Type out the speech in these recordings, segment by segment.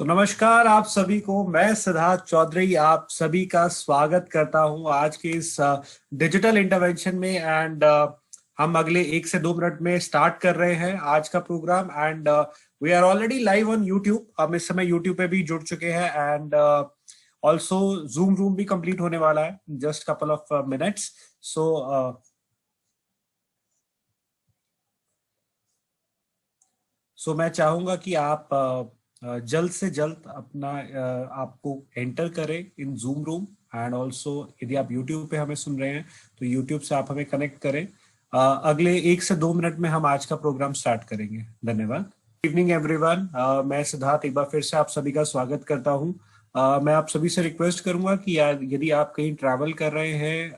नमस्कार आप सभी को। मैं सिद्धार्थ चौधरी आप सभी का स्वागत करता हूं आज के इस डिजिटल इंटरवेंशन में। एंड हम अगले 1 से 2 मिनट में स्टार्ट कर रहे हैं आज का programme. And we are already live on YouTube. हम इस समय यूट्यूब पे भी जुड़ चुके हैं। एंड ऑल्सो जूम रूम भी कंप्लीट होने वाला है just couple of minutes. So मैं चाहूंगा कि आप जल्द से जल्द अपना आपको एंटर करें इन जूम रूम। एंड ऑल्सो यदि आप यूट्यूब पे हमें सुन रहे हैं तो यूट्यूब से आप हमें कनेक्ट करें। अगले 1 से 2 मिनट में हम आज का प्रोग्राम स्टार्ट करेंगे। धन्यवाद। Evening everyone. मैं सिद्धार्थ एक बार फिर से आप सभी का स्वागत करता हूं। मैं आप सभी से रिक्वेस्ट करूंगा कि यदि आप कहीं ट्रैवल कर रहे हैं,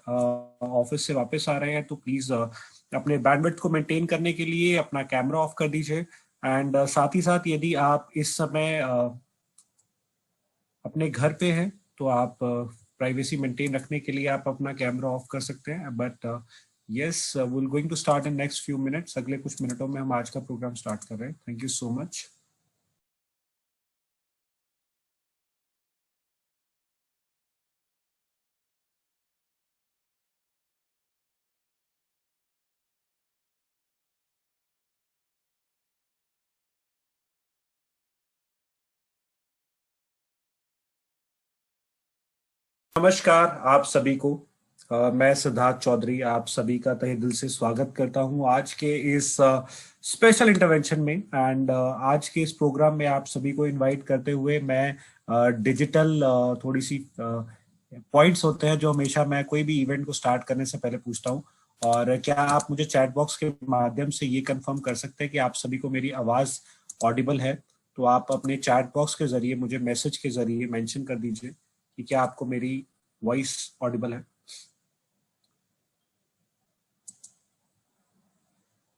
ऑफिस से वापस आ रहे हैं, तो प्लीज अपने बैंडविड्थ को मेंटेन करने के लिए अपना कैमरा ऑफ कर दीजिए। एंड साथ ही साथ यदि आप इस समय अपने घर पे हैं तो आप प्राइवेसी मेंटेन रखने के लिए आप अपना कैमरा ऑफ कर सकते हैं। But yes, will going to start in next few minutes. अगले कुछ मिनटों में हम आज का प्रोग्राम स्टार्ट कर रहे हैं। Thank you so much. नमस्कार आप सभी को। मैं सिद्धार्थ चौधरी आप सभी का तहे दिल से स्वागत करता हूं आज के इस स्पेशल इंटरवेंशन में। एंड आज के इस प्रोग्राम में आप सभी को इनवाइट करते हुए मैं डिजिटल थोड़ी सी पॉइंट्स होते हैं जो हमेशा मैं कोई भी इवेंट को स्टार्ट करने से पहले पूछता हूं। और क्या आप मुझे चैट बॉक्स के माध्यम से ये कंफर्म कर सकते हैं कि आप सभी को मेरी आवाज ऑडिबल है? तो आप अपने चैट बॉक्स के जरिए मुझे मैसेज के जरिए मेंशन कर दीजिए कि क्या आपको मेरी वॉइस ऑडिबल है।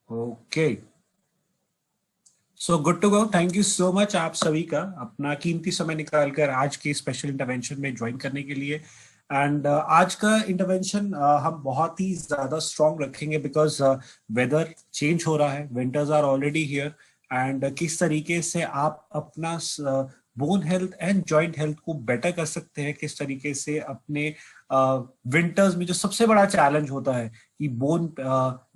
Okay, so good to go. Thank you so much आप सभी का अपना कीमती समय निकालकर आज के स्पेशल इंटरवेंशन में ज्वाइन करने के लिए। एंड आज का इंटरवेंशन हम बहुत ही ज्यादा स्ट्रॉन्ग रखेंगे बिकॉज वेदर चेंज हो रहा है, winters are already here. And किस तरीके से आप अपना bone health and joint health को बेटर कर सकते हैं, किस तरीके से अपने विंटर्स में जो सबसे बड़ा चैलेंज होता है कि bone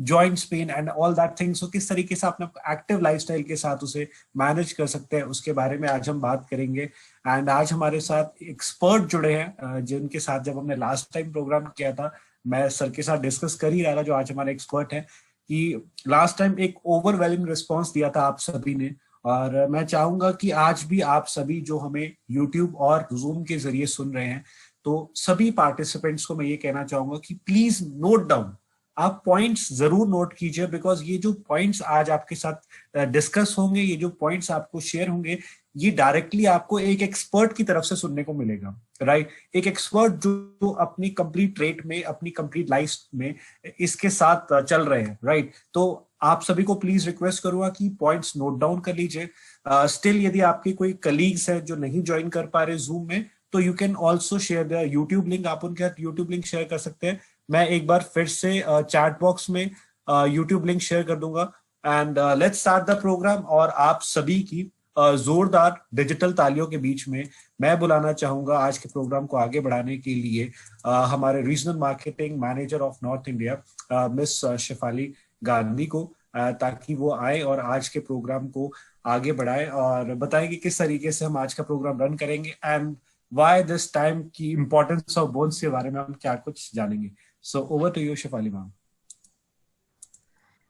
joints pain and all that things, किस तरीके से अपने एक्टिव लाइफस्टाइल के साथ उसे मैनेज कर सकते हैं, उसके बारे में आज हम बात करेंगे। एंड आज हमारे साथ एक्सपर्ट जुड़े हैं जिनके साथ जब हमने लास्ट टाइम प्रोग्राम किया था मैं सर के साथ डिस्कस कर ही रहा था, जो आज हमारे एक्सपर्ट हैं, कि लास्ट टाइम एक ओवरवेलमिंग रिस्पॉन्स दिया था आप सभी ने। और मैं चाहूंगा कि आज भी आप सभी जो हमें यूट्यूब और जूम के जरिए सुन रहे हैं, तो सभी पार्टिसिपेंट्स को मैं ये कहना चाहूंगा कि प्लीज नोट डाउन, आप पॉइंट्स जरूर नोट कीजिए। बिकॉज ये जो पॉइंट्स आज आपके साथ डिस्कस होंगे, ये जो पॉइंट्स आपको शेयर होंगे, ये डायरेक्टली आपको एक एक्सपर्ट की तरफ से सुनने को मिलेगा। राइट, एक एक्सपर्ट जो अपनी कंप्लीट रेट में, अपनी कंप्लीट लाइफ में इसके साथ चल रहे हैं। राइट, तो आप सभी को प्लीज रिक्वेस्ट करूंगा कि पॉइंट्स नोट डाउन कर लीजिए। स्टिल यदि आपके कोई कलीग्स है जो नहीं ज्वाइन कर पा रहे जूम में, तो you can also share the YouTube link. आप उनके यूट्यूब लिंक शेयर कर सकते हैं। मैं एक बार फिर से चैट बॉक्स में यूट्यूब लिंक शेयर कर दूंगा। And let's start the programme. और आप सभी की जोरदार डिजिटल तालियों के बीच में मैं बुलाना चाहूंगा आज के प्रोग्राम को आगे बढ़ाने के लिए हमारे regional marketing manager of north India miss Shefali Gandhi को, ताकि वो आए और आज के प्रोग्राम को आगे बढ़ाए और बताएं कि किस तरीके से हम आज का प्रोग्राम रन करेंगे एंड व्हाई दिस टाइम की इंपॉर्टेंस ऑफ बोन्स के बारे में हम क्या कुछ जानेंगे। So over to you Shefali ma'am.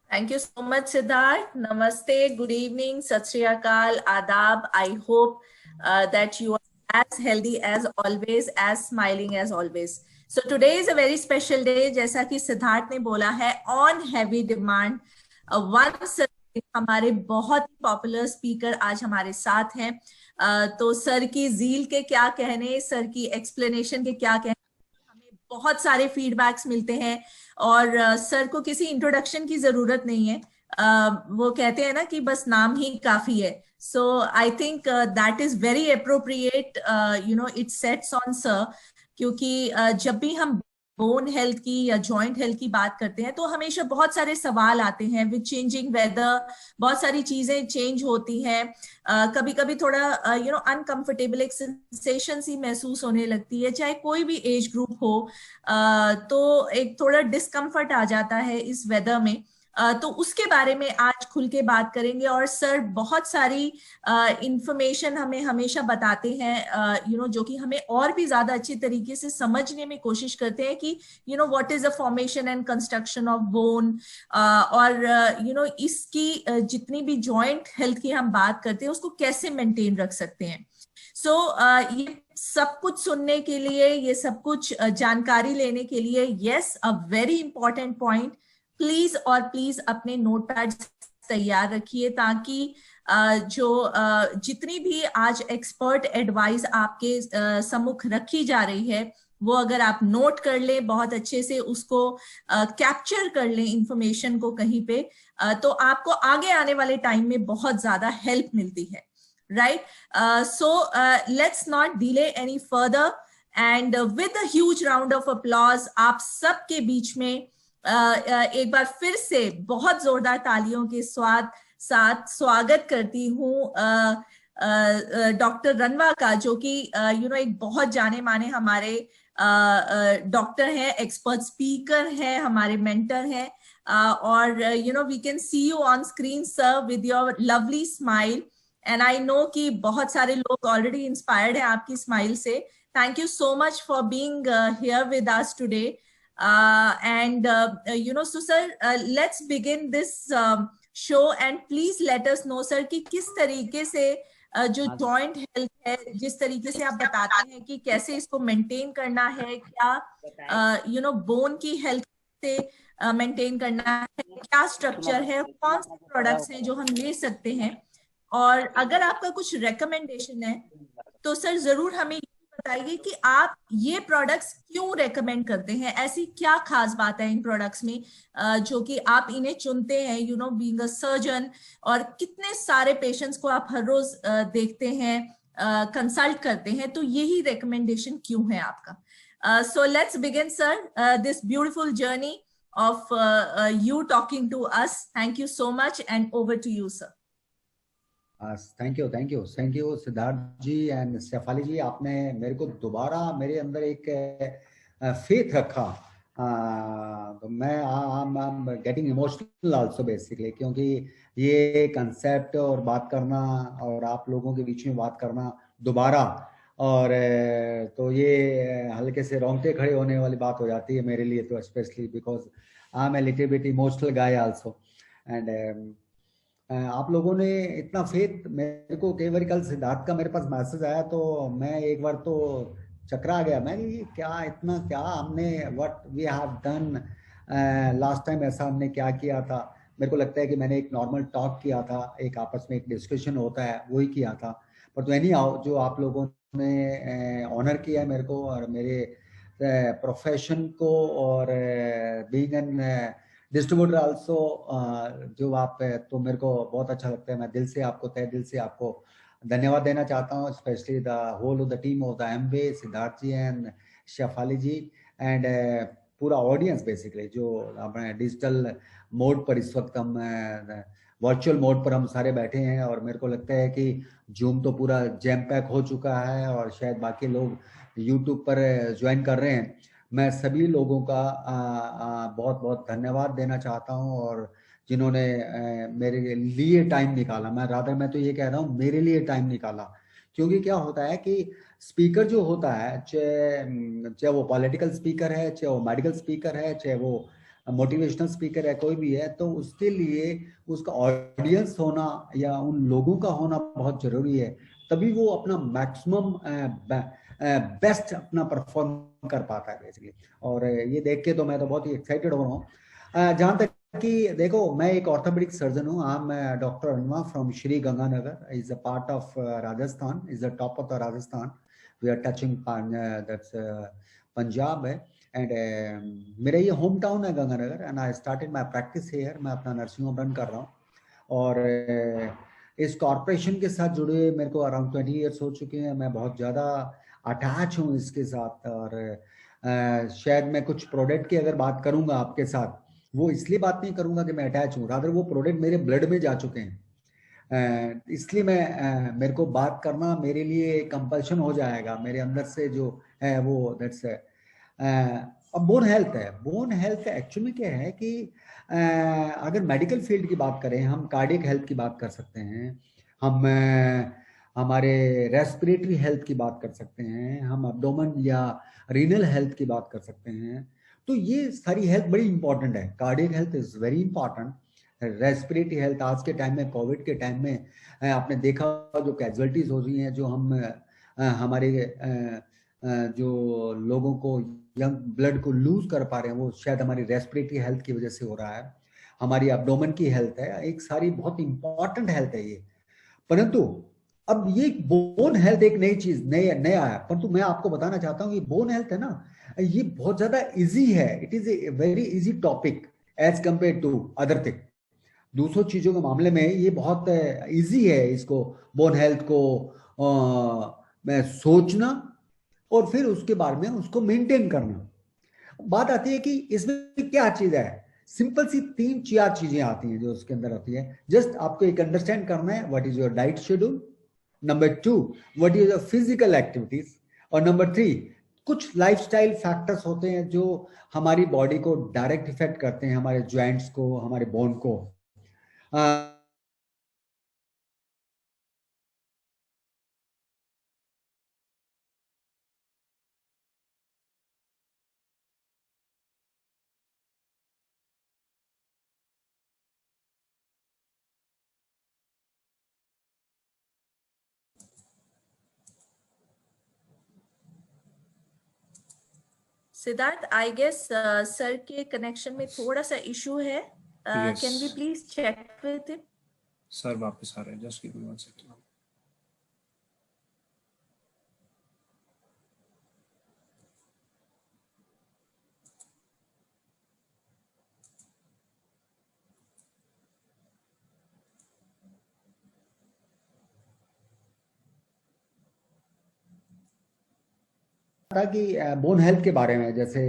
Thank you so much, Siddharth. Namaste, good evening, Sat Shri Akal, Adab. I hope that you are as healthy as always, as smiling as always. So today is a very special day. जैसा कि सिद्धार्थ ने बोला है, on heavy demand. One हमारे बहुत ही popular speaker आज हमारे साथ हैं। तो सर की जील के क्या कहने, सर की एक्सप्लेनेशन के क्या कहने, हमें बहुत सारे फीडबैक्स मिलते हैं। और सर को किसी इंट्रोडक्शन की जरूरत नहीं है। वो कहते हैं ना कि बस नाम ही काफी है। So I think that is very appropriate, it sets on sir. क्योंकि जब भी हम बोन हेल्थ की या जॉइंट हेल्थ की बात करते हैं तो हमेशा बहुत सारे सवाल आते हैं। विद चेंजिंग वेदर बहुत सारी चीजें चेंज होती हैं, कभी कभी थोड़ा अनकंफर्टेबल एक सेंसेशन सी महसूस होने लगती है, चाहे कोई भी एज ग्रुप हो। तो एक थोड़ा डिस्कम्फर्ट आ जाता है इस वेदर में। तो उसके बारे में आज खुल के बात करेंगे। और सर बहुत सारी इंफॉर्मेशन हमें हमेशा बताते हैं, जो कि हमें और भी ज्यादा अच्छी तरीके से समझने में कोशिश करते हैं कि what is the formation and construction of bone. और इसकी जितनी भी जॉइंट हेल्थ की हम बात करते हैं उसको कैसे मेंटेन रख सकते हैं। सो ये सब कुछ सुनने के लिए, ये सब कुछ जानकारी लेने के लिए, yes, a very important point, please और प्लीज अपने नोटपैड तैयार रखिए, ताकि जितनी भी आज एक्सपर्ट एडवाइस आपके सम्मुख रखी जा रही है वो अगर आप नोट कर लें, बहुत अच्छे से उसको कैप्चर कर लें इंफॉर्मेशन को कहीं पे, तो आपको आगे आने वाले टाइम में बहुत ज्यादा हेल्प मिलती है। Right? So let's not delay any further and with a huge round of applause आप सबके बीच में एक बार फिर से बहुत जोरदार तालियों के साथ स्वागत करती हूँ डॉक्टर रनवा का, जो कि एक बहुत जाने माने हमारे डॉक्टर हैं, एक्सपर्ट स्पीकर हैं, हमारे मेंटर हैं। और we can see you on screen sir with your lovely smile, and I know कि बहुत सारे लोग ऑलरेडी इंस्पायर्ड हैं आपकी स्माइल से। Thank you so much for being here with us today. So sir, let's begin this show and please let us know sir कि किस तरीके से जो जॉइंट हेल्थ है, जिस तरीके से आप बताते हैं कि कैसे इसको मेंटेन करना है, क्या बोन की हेल्थ से मेंटेन करना है, क्या स्ट्रक्चर है, कौन से प्रोडक्ट्स हैं जो हम ले सकते हैं, और अगर आपका कुछ रिकमेंडेशन है तो सर जरूर हमें बताइए कि आप ये प्रोडक्ट्स क्यों रेकमेंड करते हैं। ऐसी क्या खास बात है इन प्रोडक्ट्स में जो कि आप इन्हें चुनते हैं, बीइंग अ सर्जन, और कितने सारे पेशेंट्स को आप हर रोज देखते हैं, कंसल्ट करते हैं, तो यही रिकमेंडेशन क्यों है आपका। So let's begin sir this beautiful journey of you talking to us. Thank you so much and over to you sir. Thank you Siddharth ji and Shefali ji, आपने मेरे को दोबारा मेरे अंदर एक फेथ रखा। तो मैं I am getting emotional also basically, क्योंकि ये कंसेप्ट और बात करना और आप लोगों के बीच में बात करना दोबारा, और तो ये हल्के से रोंगटे खड़े होने वाली बात हो जाती है मेरे लिए, तो specially because I am a little bit emotional guy also. एंड आप लोगों ने इतना फेथ, मेरे को कई बार कल सिद्धार्थ का मेरे पास मैसेज आया तो मैं एक बार तो चकरा गया। मैं क्या हमने what we have done last time, ऐसा हमने क्या किया था। मेरे को लगता है कि मैंने एक नॉर्मल टॉक किया था, एक आपस में एक डिस्कशन होता है वही किया था। पर तो एनी हाउ, जो आप लोगों ने ऑनर किया है मेरे को और मेरे प्रोफेशन को, और बीइंग एन डिस्ट्रीब्यूटर आल्सो, जो आप, तो मेरे को बहुत अच्छा लगता है। मैं दिल से आपको, तहे दिल से आपको धन्यवाद देना चाहता हूँ, specially the whole of the team of the Amway, Siddharth ji and Shefali ji and पूरा ऑडियंस बेसिकली, जो अपने डिजिटल मोड पर इस वक्त हम वर्चुअल मोड पर हम सारे बैठे हैं। और मेरे को लगता है कि जूम तो पूरा जैम पैक हो चुका है और शायद बाकी लोग यूट्यूब पर ज्वाइन कर रहे हैं। मैं सभी लोगों का बहुत बहुत धन्यवाद देना चाहता हूं, और जिन्होंने मेरे लिए टाइम निकाला। मैं तो ये कह रहा हूं मेरे लिए टाइम निकाला, क्योंकि क्या होता है कि स्पीकर जो होता है, चाहे वो पॉलिटिकल स्पीकर है, चाहे वो मेडिकल स्पीकर है, चाहे वो मोटिवेशनल स्पीकर है, कोई भी है, तो उसके लिए उसका ऑडियंस होना या उन लोगों का होना बहुत जरूरी है, तभी वो अपना मैक्सिमम बेस्ट अपना परफॉर्म कर पाता है बेसिकली। और ये देख के तो मैं तो बहुत ही एक्साइटेड हो रहा हूँ। जहाँ तक कि देखो, मैं एक ऑर्थोपेडिक सर्जन हूँ। I am doctor Ranwa from Shri Ganganagar, is a part of Rajasthan, is the top of the Rajasthan, we are touching that's Punjab है। एंड मेरा ये होम टाउन है Ganganagar, and I started my practice here. मैं अपना नर्सिंग होम रन कर रहा हूँ, और इस कॉर्पोरेशन के साथ जुड़े मेरे को अराउंड 20 ईयर्स हो चुके हैं। मैं बहुत ज़्यादा अटैच हूँ इसके साथ, और शायद मैं कुछ प्रोडक्ट की अगर बात करूंगा आपके साथ, वो इसलिए बात नहीं करूंगा कि मैं अटैच हूँ, रादर वो प्रोडक्ट मेरे ब्लड में जा चुके हैं। इसलिए मैं मेरे को बात करना मेरे लिए कंपल्शन हो जाएगा, मेरे अंदर से जो है वो दैट्स। अब बोन हेल्थ है, बोन हेल्थ एक्चुअली में क्या है कि अगर मेडिकल फील्ड की बात करें, हम कार्डियक हेल्थ की बात कर सकते हैं, हम हमारे रेस्पिरेटरी हेल्थ की बात कर सकते हैं, हम एब्डोमेन या रीनल हेल्थ की बात कर सकते हैं। तो ये सारी हेल्थ बड़ी इंपॉर्टेंट है। Cardiac health is very important. Respiratory health आज के टाइम में, कोविड के टाइम में आपने देखा जो कैजुअलिटीज हो रही हैं, जो हम हमारे जो लोगों को यंग ब्लड को लूज कर पा रहे हैं, वो शायद हमारी रेस्पिरेटरी हेल्थ की वजह से हो रहा है। हमारी एब्डोमेन की हेल्थ है, एक सारी बहुत इंपॉर्टेंट हेल्थ है ये। परंतु अब ये बोन हेल्थ एक नई चीज नया है, परंतु मैं आपको बताना चाहता हूँ कि बोन हेल्थ है ना, ये बहुत ज्यादा इजी है। It is a very easy topic as compare to other thing. दूसरों चीजों के मामले में ये बहुत इजी है, इसको बोन हेल्थ को मैं सोचना और फिर उसके बारे में उसको मेंटेन करना। बात आती है कि इसमें क्या चीज है, सिंपल सी 3-4 चीजें आती हैं जो उसके अंदर आती है। जस्ट आपको एक अंडरस्टैंड करना है what is your diet schedule, number 2 what is your physical activities, और नंबर 3 कुछ लाइफस्टाइल फैक्टर्स होते हैं जो हमारी बॉडी को डायरेक्ट इफेक्ट करते हैं, हमारे ज्वाइंट्स को, हमारे बोन को। सिद्धार्थ, आई गेस सर के कनेक्शन में थोड़ा सा इशू है। Can we please check with him? Sir वापस आ रहे हैं, जस्ट गिव मी 1 सेकंड। था कि बोन हेल्थ के बारे में, जैसे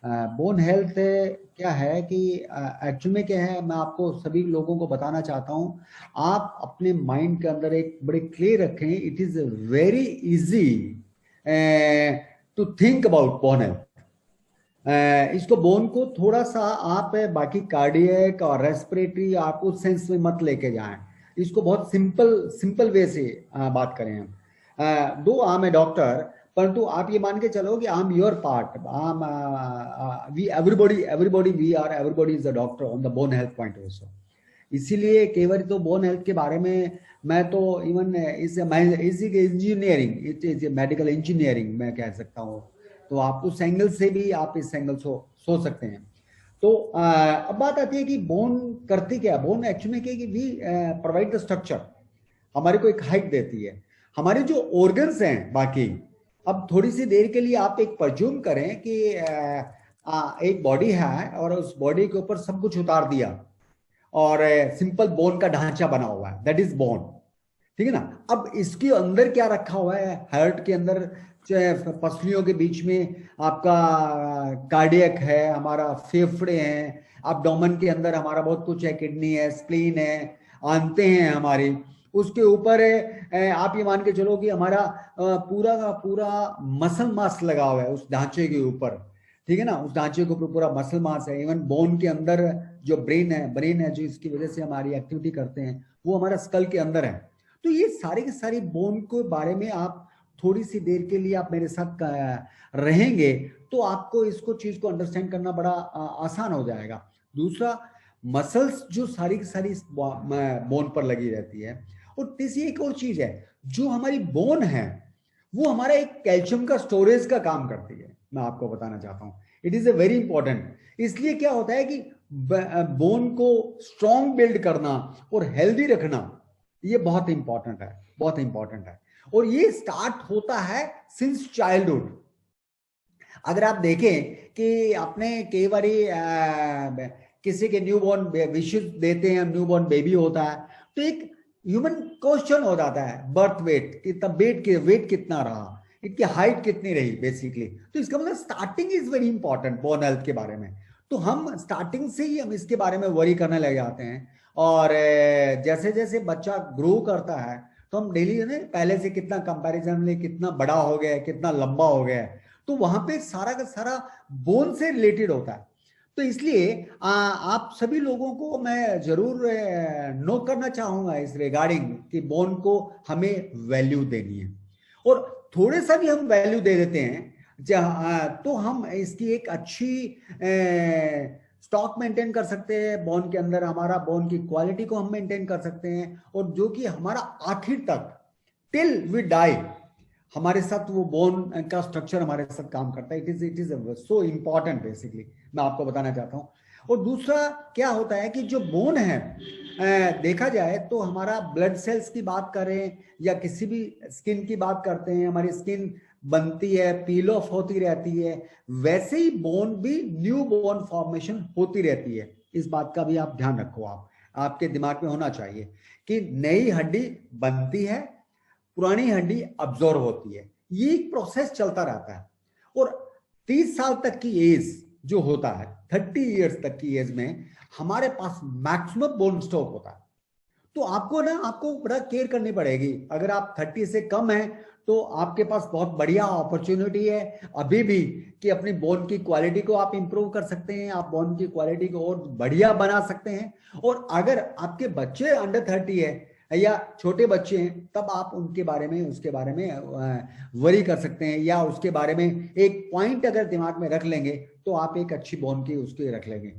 बोन हेल्थ क्या है कि एक्चुअल में क्या है, मैं आपको सभी लोगों को बताना चाहता हूं, आप अपने माइंड के अंदर एक बड़े क्लियर रखें। It is very easy to think about bone health. इसको बोन को थोड़ा सा आप बाकी कार्डियक और रेस्पिरेटरी आप उस सेंस में मत लेके जाएं, इसको बहुत सिंपल वे से बात करें हम। दो आई एम ए डॉक्टर, परंतु आप ये मान के चलो कि I am your part, everybody is a doctor on the bone health point also. इसीलिए कई बार तो बोन हेल्थ के बारे में मैं तो even engineering, it is medical engineering मैं कह सकता हूँ। तो आप उस एंगल से भी आप इस एंगल सोच सकते हैं। तो अब बात आती है कि बोन करती क्या, बोन एक्चुअली क्या कि वी प्रोवाइड द स्ट्रक्चर, हमारे को एक हाइट देती है। हमारे जो ऑर्गन्स हैं बाकी, अब थोड़ी सी देर के लिए आप एक परज्यूम करें कि एक बॉडी है और उस बॉडी के ऊपर सब कुछ उतार दिया और सिंपल बोन का ढांचा बना हुआ है, दैट इज बोन, ठीक है ना। अब इसके अंदर क्या रखा हुआ है, हार्ट के अंदर, पसलियों के बीच में आपका कार्डियक है, हमारा फेफड़े हैं, एब्डोमेन के अंदर हमारा बहुत कुछ है, किडनी है, स्प्लीन है, आंतें हैं हमारी, उसके ऊपर आप ये मान के चलो कि हमारा पूरा का पूरा मसल मास लगा हुआ है उस ढांचे के ऊपर, ठीक है ना। उस ढांचे के ऊपर पूरा मसल मास है। इवन बोन के अंदर जो ब्रेन है जो इसकी वजह से हमारी एक्टिविटी करते हैं, वो हमारा स्कल के अंदर है। तो ये सारी की सारी बोन के बारे में आप थोड़ी सी देर के लिए आप मेरे साथ रहेंगे तो आपको इसको चीज को अंडरस्टैंड करना बड़ा आसान हो जाएगा। दूसरा, मसल्स जो सारी की सारी बोन पर लगी रहती है। और तीसरी एक और चीज है, जो हमारी बोन है वो हमारा एक कैल्शियम का स्टोरेज का काम करती है, मैं आपको बताना चाहता हूं। It is a very important. इसलिए क्या होता है कि बोन को स्ट्रॉन्ग बिल्ड करना और हेल्दी रखना, ये बहुत इंपॉर्टेंट है, बहुत इंपॉर्टेंट है। और ये स्टार्ट होता है सिंस चाइल्डहुड। अगर आप देखें कि आपने कई बारी किसी के न्यूबॉर्न विशेष देते हैं, न्यूबॉर्न बेबी होता है, तो एक ह्यूमन क्वेश्चन हो जाता है, बर्थ वेट कितना, वेट कितना रहा, इनकी हाइट कितनी रही बेसिकली। तो इसका मतलब starting is very important bone health के बारे में। तो हम स्टार्टिंग से ही हम इसके बारे में वरी करने लग जाते हैं, और जैसे जैसे बच्चा ग्रो करता है तो हम डेली पहले से कितना कंपैरिजन में कितना बड़ा हो गया है, कितना लंबा हो गया है, तो वहां पे सारा का सारा बोन से रिलेटेड होता है। तो इसलिए आप सभी लोगों को मैं जरूर नोट करना चाहूंगा इस रिगार्डिंग कि बोन को हमें वैल्यू देनी है, और थोड़े सा भी हम वैल्यू दे देते हैं तो हम इसकी एक अच्छी स्टॉक मेंटेन कर सकते हैं बोन के अंदर, हमारा बोन की क्वालिटी को हम मेंटेन कर सकते हैं, और जो कि हमारा आखिर तक टिल वी डाई हमारे साथ वो बोन का स्ट्रक्चर हमारे साथ काम करता है। It is so important basically, मैं आपको बताना चाहता हूँ। और दूसरा क्या होता है कि जो बोन है देखा जाए तो हमारा ब्लड सेल्स की बात करें या किसी भी स्किन की बात करते हैं, हमारी स्किन बनती है, पील ऑफ होती रहती है, वैसे ही बोन भी न्यू बोन फॉर्मेशन होती रहती है। इस बात का भी आप ध्यान रखो, आपके दिमाग में होना चाहिए कि नई हड्डी बनती है, पुरानी हड्डी अब्जॉर्ब होती है, ये एक प्रोसेस चलता रहता है। और 30 साल तक की एज जो होता है, 30 इयर्स तक की एज में हमारे पास मैक्सिमम बोन स्टॉक होता है। तो आपको बड़ा केयर करनी पड़ेगी। अगर आप 30 से कम हैं तो आपके पास बहुत बढ़िया अपॉर्चुनिटी है अभी भी कि अपनी बोन की क्वालिटी को आप इंप्रूव कर सकते हैं, आप बोन की क्वालिटी को और बढ़िया बना सकते हैं। और अगर आपके बच्चे अंडर 30 है या छोटे बच्चे हैं, तब आप उसके बारे में वरी कर सकते हैं, या उसके बारे में एक पॉइंट अगर दिमाग में रख लेंगे तो आप एक अच्छी बोन की उसकी रख लेंगे,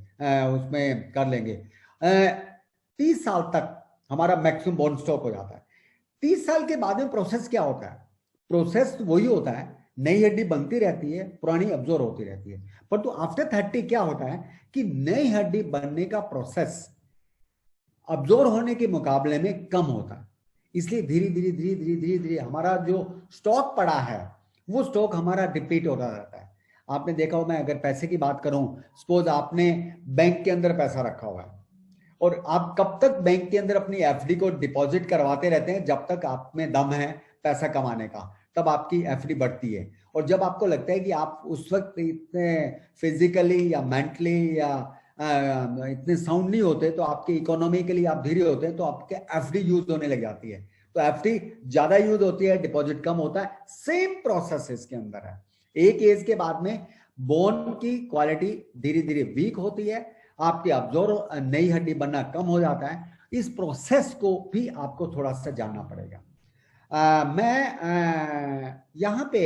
उसमें कर लेंगे। 30 साल तक हमारा मैक्सिमम बोन स्टॉक हो जाता है। 30 साल के बाद में प्रोसेस क्या होता है? प्रोसेस वही होता है, नई हड्डी बनती रहती है, पुरानी अब्जॉर्ब होती रहती है। पर तो आफ्टर 30 क्या होता है कि नई हड्डी बनने का प्रोसेस अब्जॉर्ब होने के मुकाबले में कम होता है। इसलिए धीरे धीरे हमारा जो स्टॉक पड़ा है वो स्टॉक हमारा डिप्लीट होता रहता है। आपने देखा हो, मैं अगर पैसे की बात करूं, सपोज आपने बैंक के अंदर पैसा रखा हुआ है और आप कब तक बैंक के अंदर अपनी एफडी को डिपॉजिट करवाते रहते हैं, जब तक आप में दम है पैसा कमाने का, तब आपकी एफडी बढ़ती है। और जब आपको लगता है कि आप उस वक्त इतने फिजिकली या मेंटली या इतने साउंड नहीं होते, तो आपके इकोनॉमिकली आप धीरे होते हैं, तो आपके एफडी यूज होने लग जाती है। तो एफडी ज्यादा यूज होती है, डिपॉजिट कम होता है। सेम प्रोसेस इसके अंदर है। एक एज के बाद में बोन की क्वालिटी धीरे धीरे वीक होती है, आपके अब्जॉर्ब नई हड्डी बनना कम हो जाता है। इस प्रोसेस को भी आपको थोड़ा सा जानना पड़ेगा। मैं यहाँ पे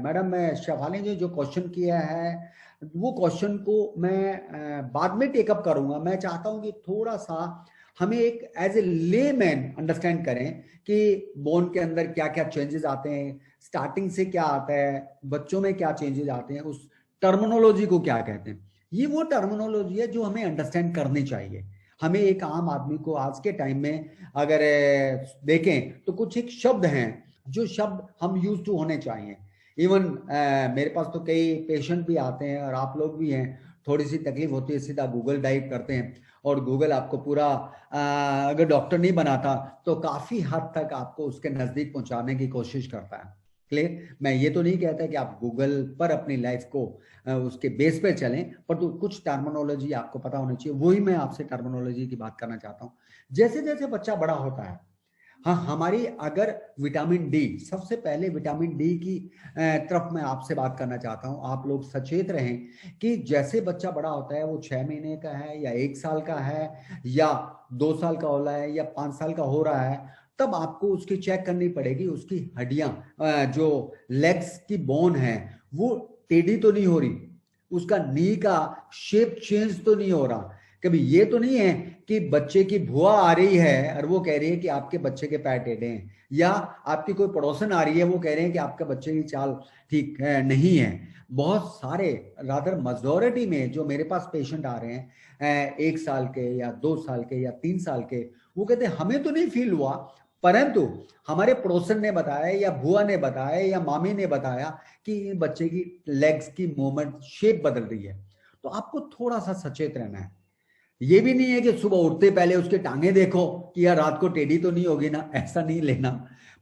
मैडम शेफाली ने जो क्वेश्चन किया है वो क्वेश्चन को मैं बाद में टेकअप करूंगा। मैं चाहता हूं कि थोड़ा सा हमें एक एज ए लेमैन अंडरस्टैंड करें कि बोन के अंदर क्या क्या चेंजेस आते हैं, स्टार्टिंग से क्या आता है, बच्चों में क्या चेंजेस आते हैं, उस टर्मिनोलॉजी को क्या कहते हैं। ये वो टर्मिनोलॉजी है जो हमें अंडरस्टैंड करनी चाहिए। हमें एक आम आदमी को आज के टाइम में अगर देखें तो कुछ एक शब्द हैं जो शब्द हम यूज टू होने चाहिए। इवन मेरे पास तो कई पेशेंट भी आते हैं और आप लोग भी हैं, थोड़ी सी तकलीफ होती है, सीधा गूगल टाइप करते हैं और गूगल आपको पूरा अगर डॉक्टर नहीं बनाता तो काफी हद तक आपको उसके नजदीक पहुंचाने की कोशिश करता है। क्लियर? मैं ये तो नहीं कहता कि आप गूगल पर अपनी लाइफ को उसके बेस पे चलें, पर तो कुछ टर्मिनोलॉजी आपको पता होनी चाहिए। वही मैं आपसे टर्मिनोलॉजी की बात करना चाहता हूँ। जैसे जैसे बच्चा बड़ा होता है, हाँ, हमारी अगर विटामिन डी, सबसे पहले विटामिन डी की तरफ मैं आपसे बात करना चाहता हूँ। आप लोग सचेत रहें कि जैसे बच्चा बड़ा होता है, वो 6 महीने का है या 1 साल का है या 2 साल का हो रहा है या 5 साल का हो रहा है, तब आपको उसकी चेक करनी पड़ेगी। उसकी हड्डियां, जो लेग्स की बोन है, वो टेढ़ी तो नहीं हो रही, उसका नी का शेप चेंज तो नहीं हो रहा। कभी ये तो नहीं है कि बच्चे की बुआ आ रही है और वो कह रही है कि आपके बच्चे के पैर टेढ़े हैं, या आपकी कोई पड़ोसन आ रही है, वो कह रहे हैं कि आपके बच्चे की चाल ठीक नहीं है। बहुत सारे, रादर मेजॉरिटी में जो मेरे पास पेशेंट आ रहे हैं 1 साल के या 2 साल के या 3 साल के, वो कहते हैं हमें तो नहीं फील हुआ, परंतु हमारे पड़ोसन ने बताया या बुआ ने बताया या मामी ने बताया कि बच्चे की लेग्स की मूवमेंट, शेप बदल रही है। तो आपको थोड़ा सा सचेत रहना है। ये भी नहीं है कि सुबह उठते पहले उसके टांगे देखो कि यार रात को टेढ़ी तो नहीं होगी ना, ऐसा नहीं लेना।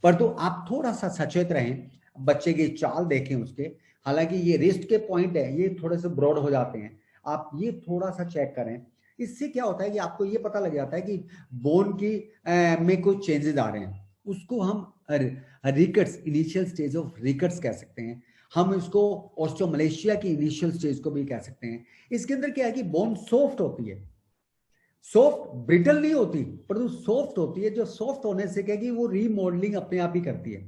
पर तो आप थोड़ा सा सचेत रहें। बच्चे की चाल देखें उसके, हालांकि ये रिस्ट के पॉइंट है, ये थोड़े से ब्रॉड हो जाते हैं, आप ये थोड़ा सा चेक करें। इससे क्या होता है कि आपको ये पता लग जाता है कि बोन की में कुछ चेंजेस आ रहे हैं। उसको हम rickets, initial stage of rickets कह सकते हैं। हम इसको ऑस्टियोमलेशिया की इनिशियल स्टेज को भी कह सकते हैं। इसके अंदर क्या है कि बोन सॉफ्ट होती है, सॉफ्ट, ब्रिटल नहीं होती, परंतु सॉफ्ट होती है। जो सॉफ्ट होने से क्या है कि वो रीमॉडलिंग अपने आप ही करती है।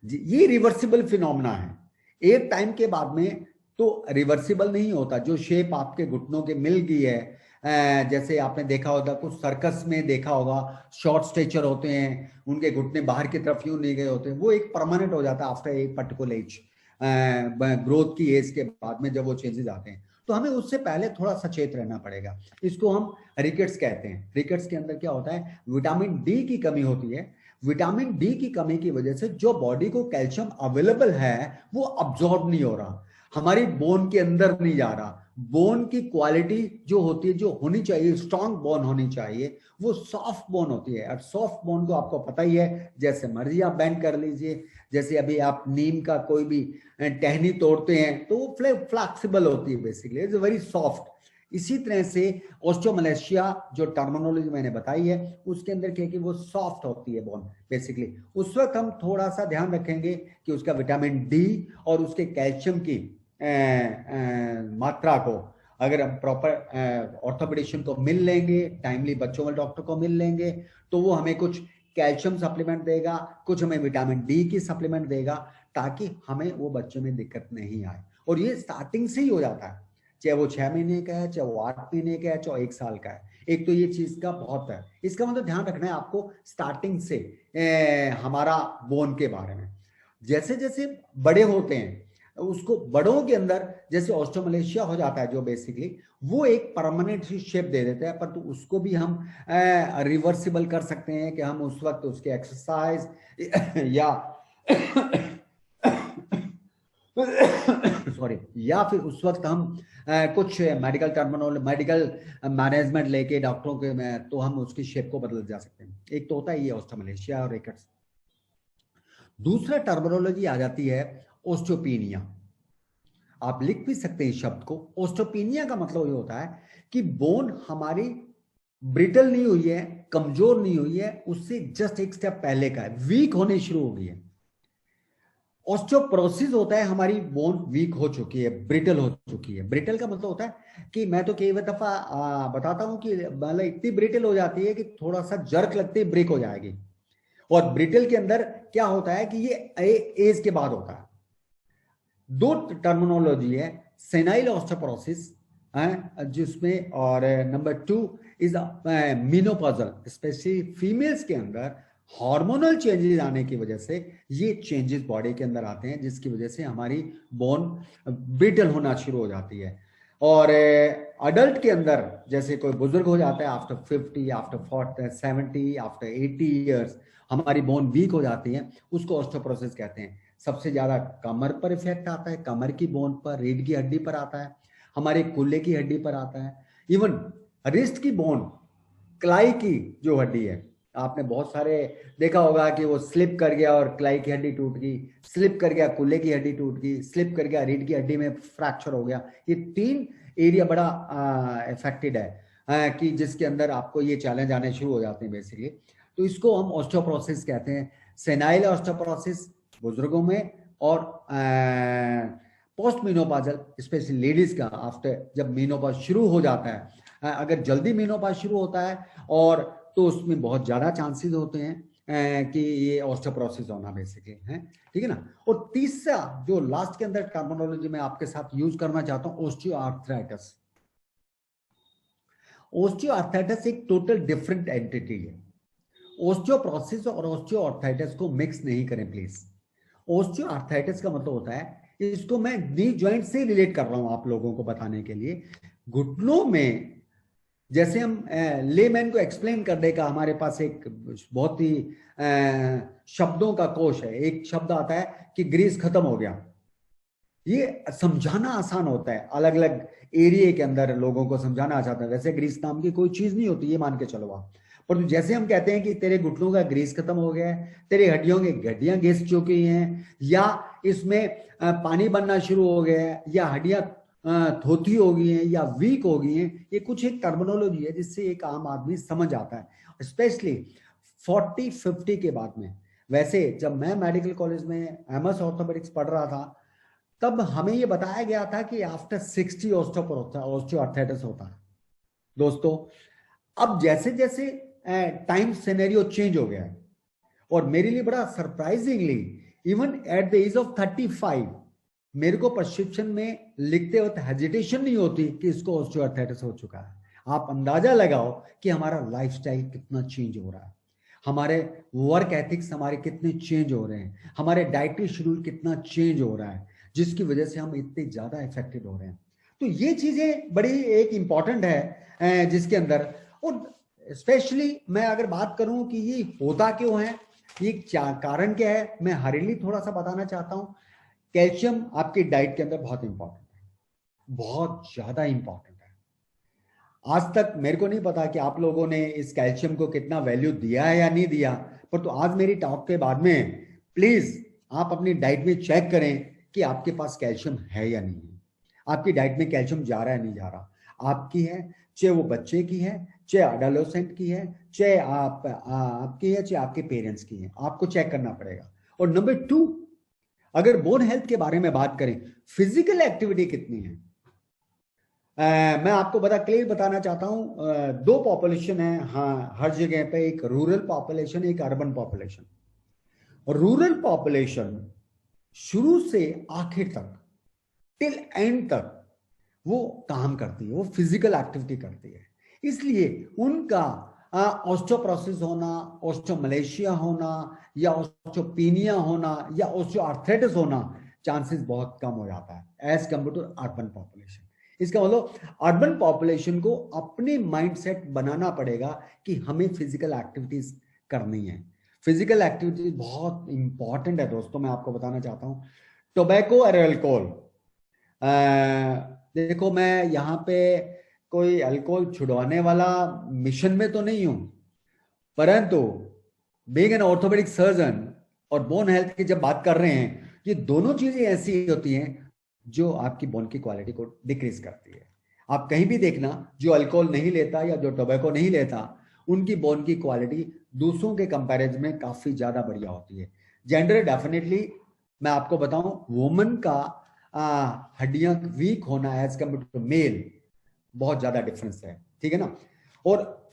ये रिवर्सिबल फिनोमेना है। एक टाइम के बाद में तो रिवर्सिबल नहीं होता। जो शेप आपके घुटनों के मिल गई है, जैसे आपने देखा होगा, कुछ सर्कस में देखा होगा, शॉर्ट स्ट्रेचर होते हैं, उनके घुटने बाहर की तरफ यूं नहीं गए होते, वो एक परमानेंट हो जाता है आफ्टर एक पर्टिकुलर एज, ग्रोथ की एज के बाद में जब वो चेंजेस आते हैं। तो हमें उससे पहले थोड़ा सचेत रहना पड़ेगा। इसको हम रिकेट्स कहते हैं। रिकेट्स के अंदर क्या होता है, विटामिन डी की कमी होती है। विटामिन डी की कमी की वजह से जो बॉडी को कैल्शियम अवेलेबल है वो अब्सॉर्ब नहीं हो रहा, हमारी बोन के अंदर नहीं जा रहा। बोन की क्वालिटी जो होती है, जो होनी चाहिए, स्ट्रांग बोन होनी चाहिए, वो सॉफ्ट बोन होती है। और सॉफ्ट बोन को आपको पता ही है, जैसे मर्जी आप बेंड कर लीजिए, जैसे अभी आप नीम का कोई भी टहनी तोड़ते हैं तो वो फ्लेक्सिबल होती है, बेसिकली इट्स वेरी सॉफ्ट। इसी तरह से ऑस्टियोमलेशिया जो टर्मिनोलॉजी मैंने बताई है, उसके अंदर क्या है कि वो सॉफ्ट होती है बोन बेसिकली। उस वक्त हम थोड़ा सा ध्यान रखेंगे कि उसका विटामिन डी और उसके कैल्शियम की मात्रा को अगर हम प्रॉपर ऑर्थोपेडिशियन को मिल लेंगे, टाइमली बच्चों वाले डॉक्टर को मिल लेंगे, तो वो हमें कुछ कैल्शियम सप्लीमेंट देगा, कुछ हमें विटामिन डी की सप्लीमेंट देगा, ताकि हमें वो बच्चे में दिक्कत नहीं आए। और ये स्टार्टिंग से ही हो जाता है, चाहे वो 6 महीने का है, चाहे वो 8 महीने का है, चाहे 1 साल का है। एक तो ये चीज का बहुत है, इसका मतलब ध्यान रखना है आपको स्टार्टिंग से हमारा बोन के बारे में। जैसे जैसे बड़े होते हैं, उसको बड़ों के अंदर जैसे ऑस्टियोमलेशिया हो जाता है, जो बेसिकली वो एक परमानेंट शेप दे देता है, पर तो उसको भी हम रिवर्सिबल कर सकते हैं कि हम उस वक्त उसके एक्सरसाइज या सॉरी, या फिर उस वक्त हम कुछ मेडिकल टर्मिनोलॉजी, मेडिकल मैनेजमेंट लेके डॉक्टरों के में, तो हम उसकी शेप को बदल जा सकते हैं। एक तो होता है ये ऑस्टियोमलेशिया और रिकेट्स। दूसरा टर्मिनोलॉजी आ जाती है ओस्टियोपेनिया। आप लिख भी सकते हैं इस शब्द को। ओस्टियोपेनिया का मतलब ये होता है कि बोन हमारी ब्रिटल नहीं हुई है, कमजोर नहीं हुई है, उससे जस्ट एक स्टेप पहले का है, वीक होने शुरू हो गई है। ऑस्टियोपोरोसिस होता है हमारी बोन वीक हो चुकी है, ब्रिटल हो चुकी है। ब्रिटल का मतलब होता है कि मैं तो कई दफा बताता हूं कि मतलब इतनी ब्रिटल हो जाती है कि थोड़ा सा जर्क लगते ही ब्रेक हो जाएगी। और ब्रिटल के अंदर क्या होता है कि ये एज के बाद होता है। दो टर्मिनोलॉजी है, सेनाइल ऑस्टियोपोरोसिस जिसमें, और number 2 is menopausal, specially females के अंदर हार्मोनल चेंजेस आने की वजह से ये चेंजेस बॉडी के अंदर आते हैं, जिसकी वजह से हमारी बोन ब्रिटल होना शुरू हो जाती है। और अडल्ट के अंदर जैसे कोई बुजुर्ग हो जाता है, आफ्टर 50, आफ्टर 40, 70, आफ्टर 80 ईयर्स हमारी बोन वीक हो जाती है, उसको ऑस्टियोपोरोसिस कहते हैं। सबसे ज्यादा कमर पर इफेक्ट आता है, कमर की बोन पर, रीढ़ की हड्डी पर आता है, हमारे कूल्हे की हड्डी पर आता है, इवन रिस्ट की बोन, क्लाई की जो हड्डी है, आपने बहुत सारे देखा होगा कि वो स्लिप कर गया और क्लाई की हड्डी टूट गई, स्लिप कर गया कूल्हे की हड्डी टूट गई, स्लिप कर गया रीढ़ की हड्डी में फ्रैक्चर हो गया। ये 3 एरिया बड़ा इफेक्टेड है कि जिसके अंदर आपको ये चैलेंज आने शुरू हो जाते हैं बेसिकली। तो इसको हम ऑस्टियोपोरोसिस कहते हैं। सेनाइल ऑस्टियोपोरोसिस बुजुर्गों में, और पोस्ट मीनोपॉजल स्पेशली लेडीज का, आफ्टर जब मीनोपॉज शुरू हो जाता है, अगर जल्दी मीनोपॉज शुरू होता है और तो उसमें बहुत ज्यादा चांसेस होते हैं कि ये ऑस्टियोपोरोसिस होना बेसिकली है, ठीक है ना। और तीसरा जो लास्ट के अंदर टर्मिनोलॉजी में आपके साथ यूज करना चाहता हूं, ओस्टियोआर्थराइटिस। ओस्टियोआर्थराइटिस एक टोटल डिफरेंट एंटिटी है। ओस्टियोपोरोसिस और ओस्टियोआर्थराइटिस को मिक्स नहीं करें प्लीज। ओस्टियोआर्थराइटिस का मतलब होता है, इसको मैं नी जॉइंट से रिलेट कर रहा हूं आप लोगों को बताने के लिए। घुटनों में जैसे हम लेमैन को एक्सप्लेन करने का हमारे पास एक बहुत ही शब्दों का कोश है। एक शब्द आता है कि ग्रीस खत्म हो गया। ये समझाना आसान होता है, अलग अलग एरिया के अंदर लोगों को समझाना आसान है। वैसे ग्रीस नाम की कोई चीज नहीं होती, ये मान के चलो आप, और जैसे हम कहते हैं कि तेरे घुटनों का ग्रीस खत्म हो गया है, तेरी हड्डियों की गड्डियां घिस चुकी हैं, या इसमें पानी बनना शुरू हो गया है, या हड्डियां थोथी हो गई हैं या वीक हो गई हैं, ये कुछ एक टर्मिनोलॉजी है जिससे एक आम आदमी समझ आता है, स्पेशली 40-50 के बाद में। वैसे जब मैं मेडिकल कॉलेज में एमएस ऑर्थोपेडिक्स पढ़ रहा था, तब हमें ये बताया गया था कि आफ्टर 60 ऑस्टियोआर्थराइटिस होता है। दोस्तों, अब जैसे जैसे टाइम सिनेरियो चेंज हो गया है, और मेरे लिए बड़ा surprisingly even at the age of 35 मेरे को प्रिस्क्रिप्शन में लिखते वक्त हेजिटेशन नहीं होती कि इसको ऑस्टियोआर्थराइटिस हो चुका है। आप अंदाजा लगाओ कि हमारा लाइफस्टाइल कितना चेंज हो रहा है, हमारे वर्क एथिक्स हमारे कितने चेंज हो रहे हैं, हमारे डाइटरी शेड्यूल कितना चेंज हो रहा है, जिसकी वजह से हम इतने ज्यादा इफेक्टेड हो रहे हैं। तो ये चीजें बड़ी एक इंपॉर्टेंट है जिसके अंदर, और स्पेशली मैं अगर बात करूं कि ये होता क्यों है, ये क्या कारण क्या है, मैं हरीली थोड़ा सा बताना चाहता हूं। कैल्शियम आपकी डाइट के अंदर बहुत इंपॉर्टेंट है, बहुत ज्यादा इंपॉर्टेंट है। आज तक मेरे को नहीं पता कि आप लोगों ने इस कैल्शियम को कितना वैल्यू दिया है या नहीं दिया, पर तो आज मेरी टॉक के बाद में प्लीज आप अपनी डाइट में चेक करें कि आपके पास कैल्शियम है या नहीं है, आपकी डाइट में कैल्शियम जा रहा है नहीं जा रहा, आपकी है, चाहे वो बच्चे की है, चाहे एडोलेसेंट की है, चाहे आपकी है, चाहे आपके पेरेंट्स की है, आपको चेक करना पड़ेगा। और नंबर 2, अगर बोन हेल्थ के बारे में बात करें, फिजिकल एक्टिविटी कितनी है। मैं आपको क्लियर बताना चाहता हूं, 2 पॉपुलेशन है हाँ हर जगह पे, एक रूरल पॉपुलेशन, एक अर्बन पॉपुलेशन। रूरल पॉपुलेशन शुरू से आखिर तक टिल एंड तक वो काम करती है, वो फिजिकल एक्टिविटी करती है, इसलिए उनका ऑस्टियोप्रोसिस होना, ऑस्टियोमलेशिया होना, या ऑस्टियोपेनिया होना, या ऑस्टियोआर्थराइटिस होना चांसेस बहुत कम हो जाता है as compare to urban population. इसका मतलब अर्बन पॉपुलेशन को अपने माइंडसेट बनाना पड़ेगा कि हमें फिजिकल एक्टिविटीज करनी है। फिजिकल एक्टिविटीज बहुत इंपॉर्टेंट है दोस्तों। मैं आपको बताना चाहता हूं, टोबैको और अल्कोहल, देखो मैं यहाँ पे कोई अल्कोहल छुड़वाने वाला मिशन में तो नहीं हूं, परंतु बीइंग एन ऑर्थोपेडिक सर्जन और बोन हेल्थ की जब बात कर रहे हैं, ये दोनों चीजें ऐसी होती हैं जो आपकी बोन की क्वालिटी को डिक्रीज करती है। आप कहीं भी देखना, जो अल्कोहल नहीं लेता या जो टोबैको नहीं लेता, उनकी बोन की क्वालिटी दूसरों के कंपैरिजन में काफी ज्यादा बढ़िया होती है। जेंडर डेफिनेटली मैं आपको बताऊं, वुमन का हड्डियां वीक होना एज कम्पेयर टू मेल बहुत ज्यादा डिफरेंस है, ठीक है ना। और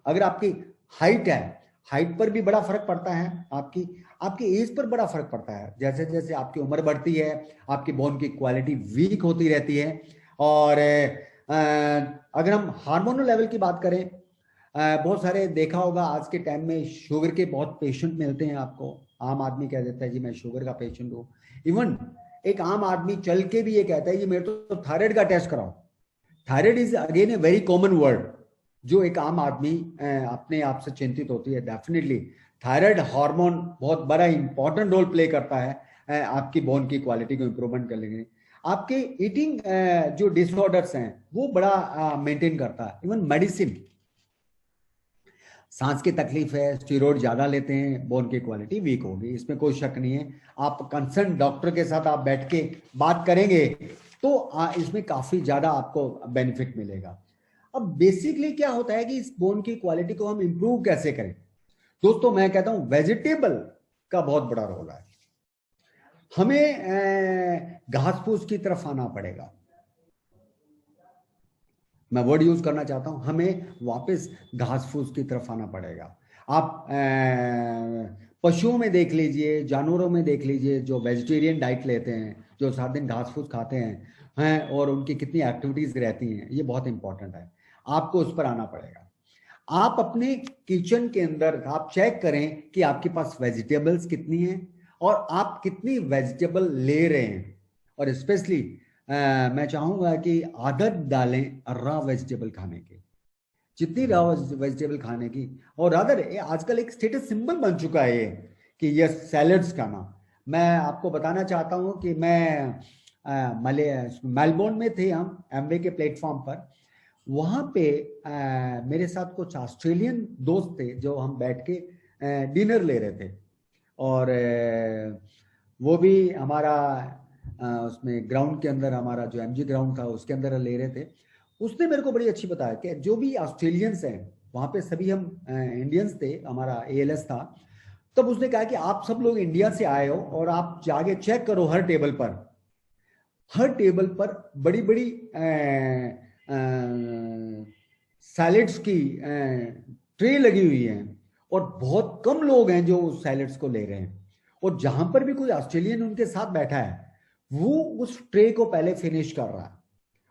अगर आपकी हाइट है, हाइट पर भी बड़ा फर्क पड़ता है, आपकी एज पर बड़ा फर्क पड़ता है। जैसे जैसे आपकी उम्र बढ़ती है, आपकी बोन की क्वालिटी वीक होती रहती है। और अगर हम हार्मोनल लेवल की बात करें, बहुत सारे देखा होगा आज के टाइम में शुगर के बहुत पेशेंट मिलते हैं आपको। आम आदमी कह देता है जी मैं शुगर का पेशेंट हूँ। इवन एक आम आदमी चल के भी ये कहता है कि मेरे तो थायराइड का टेस्ट कराओ। Thyroid is again a very common word, जो एक आम आदमी अपने आप से चिंतित होती है। डेफिनेटली थायराइड हार्मोन बहुत बड़ा इंपॉर्टेंट रोल प्ले करता है आपकी बोन की क्वालिटी को इंप्रूवमेंट करने के लिए। आपके ईटिंग जो डिसऑर्डर्स हैं वो बड़ा मेंटेन करता है। इवन मेडिसिन, सांस की तकलीफ है, स्टेरॉइड ज्यादा लेते हैं, बोन की क्वालिटी वीक होगी, इसमें कोई शक नहीं है। आप कंसर्न डॉक्टर के साथ आप बैठ के बात करेंगे तो इसमें काफी ज्यादा आपको बेनिफिट मिलेगा। अब बेसिकली क्या होता है कि इस बोन की क्वालिटी को हम इंप्रूव कैसे करें दोस्तों, मैं कहता हूं वेजिटेबल का बहुत बड़ा रोल है। हमें घास फूस की तरफ आना पड़ेगा। मैं वर्ड यूज करना चाहता हूं, हमें वापस घास फूस की तरफ आना पड़ेगा। आप पशुओं में देख लीजिए, जानवरों में देख लीजिए, जो वेजिटेरियन डाइट लेते हैं, जो सारा दिन घास फूस खाते हैं और उनकी कितनी एक्टिविटीज रहती हैं, ये बहुत इंपॉर्टेंट है। आपको उस पर आना पड़ेगा। आप अपने किचन के अंदर आप चेक करें कि आपके पास वेजिटेबल्स कितनी हैं और आप कितनी वेजिटेबल ले रहे हैं। और स्पेशली मैं चाहूंगा कि आदत डालें रॉ वेजिटेबल खाने की, जितनी रॉ वेजिटेबल खाने की। और अदर आजकल एक स्टेटस सिंबल बन चुका है ये कि ये सैलड्स खाना। मैं आपको बताना चाहता हूं कि मैं मेलबोर्न में थे हम एमवे के प्लेटफॉर्म पर, वहां पे मेरे साथ कुछ ऑस्ट्रेलियन दोस्त थे जो हम बैठ के डिनर ले रहे थे, और वो भी हमारा उसमें ग्राउंड के अंदर, हमारा जो एमजी ग्राउंड था उसके अंदर ले रहे थे। उसने मेरे को बड़ी अच्छी बताया कि जो भी ऑस्ट्रेलियंस हैं वहां पे, सभी हम इंडियंस थे, हमारा एएलएस था। तब उसने कहा कि आप सब लोग इंडिया से आए हो और आप जाके चेक करो, हर टेबल पर बड़ी बड़ी सैलेड्स की ट्रे लगी हुई है, और बहुत कम लोग हैं जो उस सैलेड्स को ले रहे हैं। और जहां पर भी कोई ऑस्ट्रेलियन उनके साथ बैठा है, वो उस ट्रे को पहले फिनिश कर रहा है।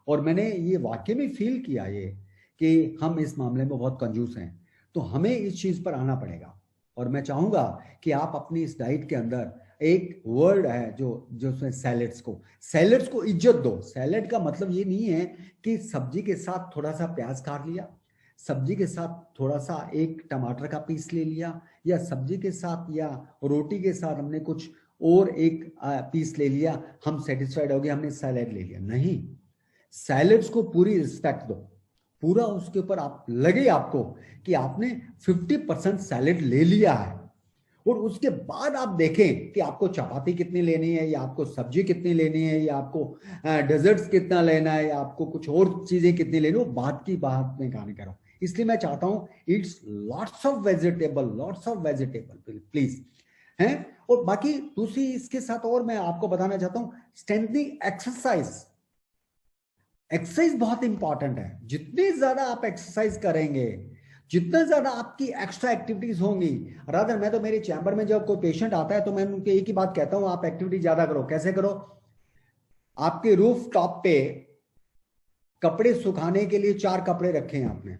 और मैंने ये वाकई में फील किया ये कि हम इस मामले में बहुत कंजूस हैं, तो हमें इस चीज पर आना पड़ेगा। और मैं चाहूंगा कि आप अपनी इस डाइट के अंदर, एक वर्ड है जो उसमें सैलेड्स को इज्जत दो। सैलेड का मतलब ये नहीं है कि सब्जी के साथ थोड़ा सा प्याज काट लिया, सब्जी के साथ थोड़ा सा एक टमाटर का पीस ले लिया, या सब्जी के साथ या रोटी के साथ हमने कुछ और एक पीस ले लिया, हम सेटिस्फाइड हो गए, हमने सैलेड ले लिया। नहीं, सैलेड्स को पूरी रिस्पेक्ट दो, पूरा उसके ऊपर आप लगे आपको कि आपने 50% सैलेड ले लिया है। और उसके बाद आप देखें कि आपको चपाती कितनी लेनी है, या आपको सब्जी कितनी लेनी है, या आपको डेजर्ट्स कितना लेना है, या आपको कुछ और चीजें कितनी लेनी है, वो बात की बात में कहानी करो। इसलिए मैं चाहता हूं it's lots of vegetable please हैं। और बाकी दूसरी इसके साथ और मैं आपको बताना चाहता हूं, स्ट्रेंथनिंग एक्सरसाइज बहुत इंपॉर्टेंट है। जितनी ज्यादा आप एक्सरसाइज करेंगे, जितना ज्यादा आपकी एक्स्ट्रा एक्टिविटीज होंगी। रादर मैं तो मेरे चैम्बर में जब कोई पेशेंट आता है तो मैं उनके एक ही बात कहता हूं, आप एक्टिविटी ज्यादा करो। कैसे करो? आपके रूफ टॉप पे कपड़े सुखाने के लिए 4 कपड़े रखे हैं आपने,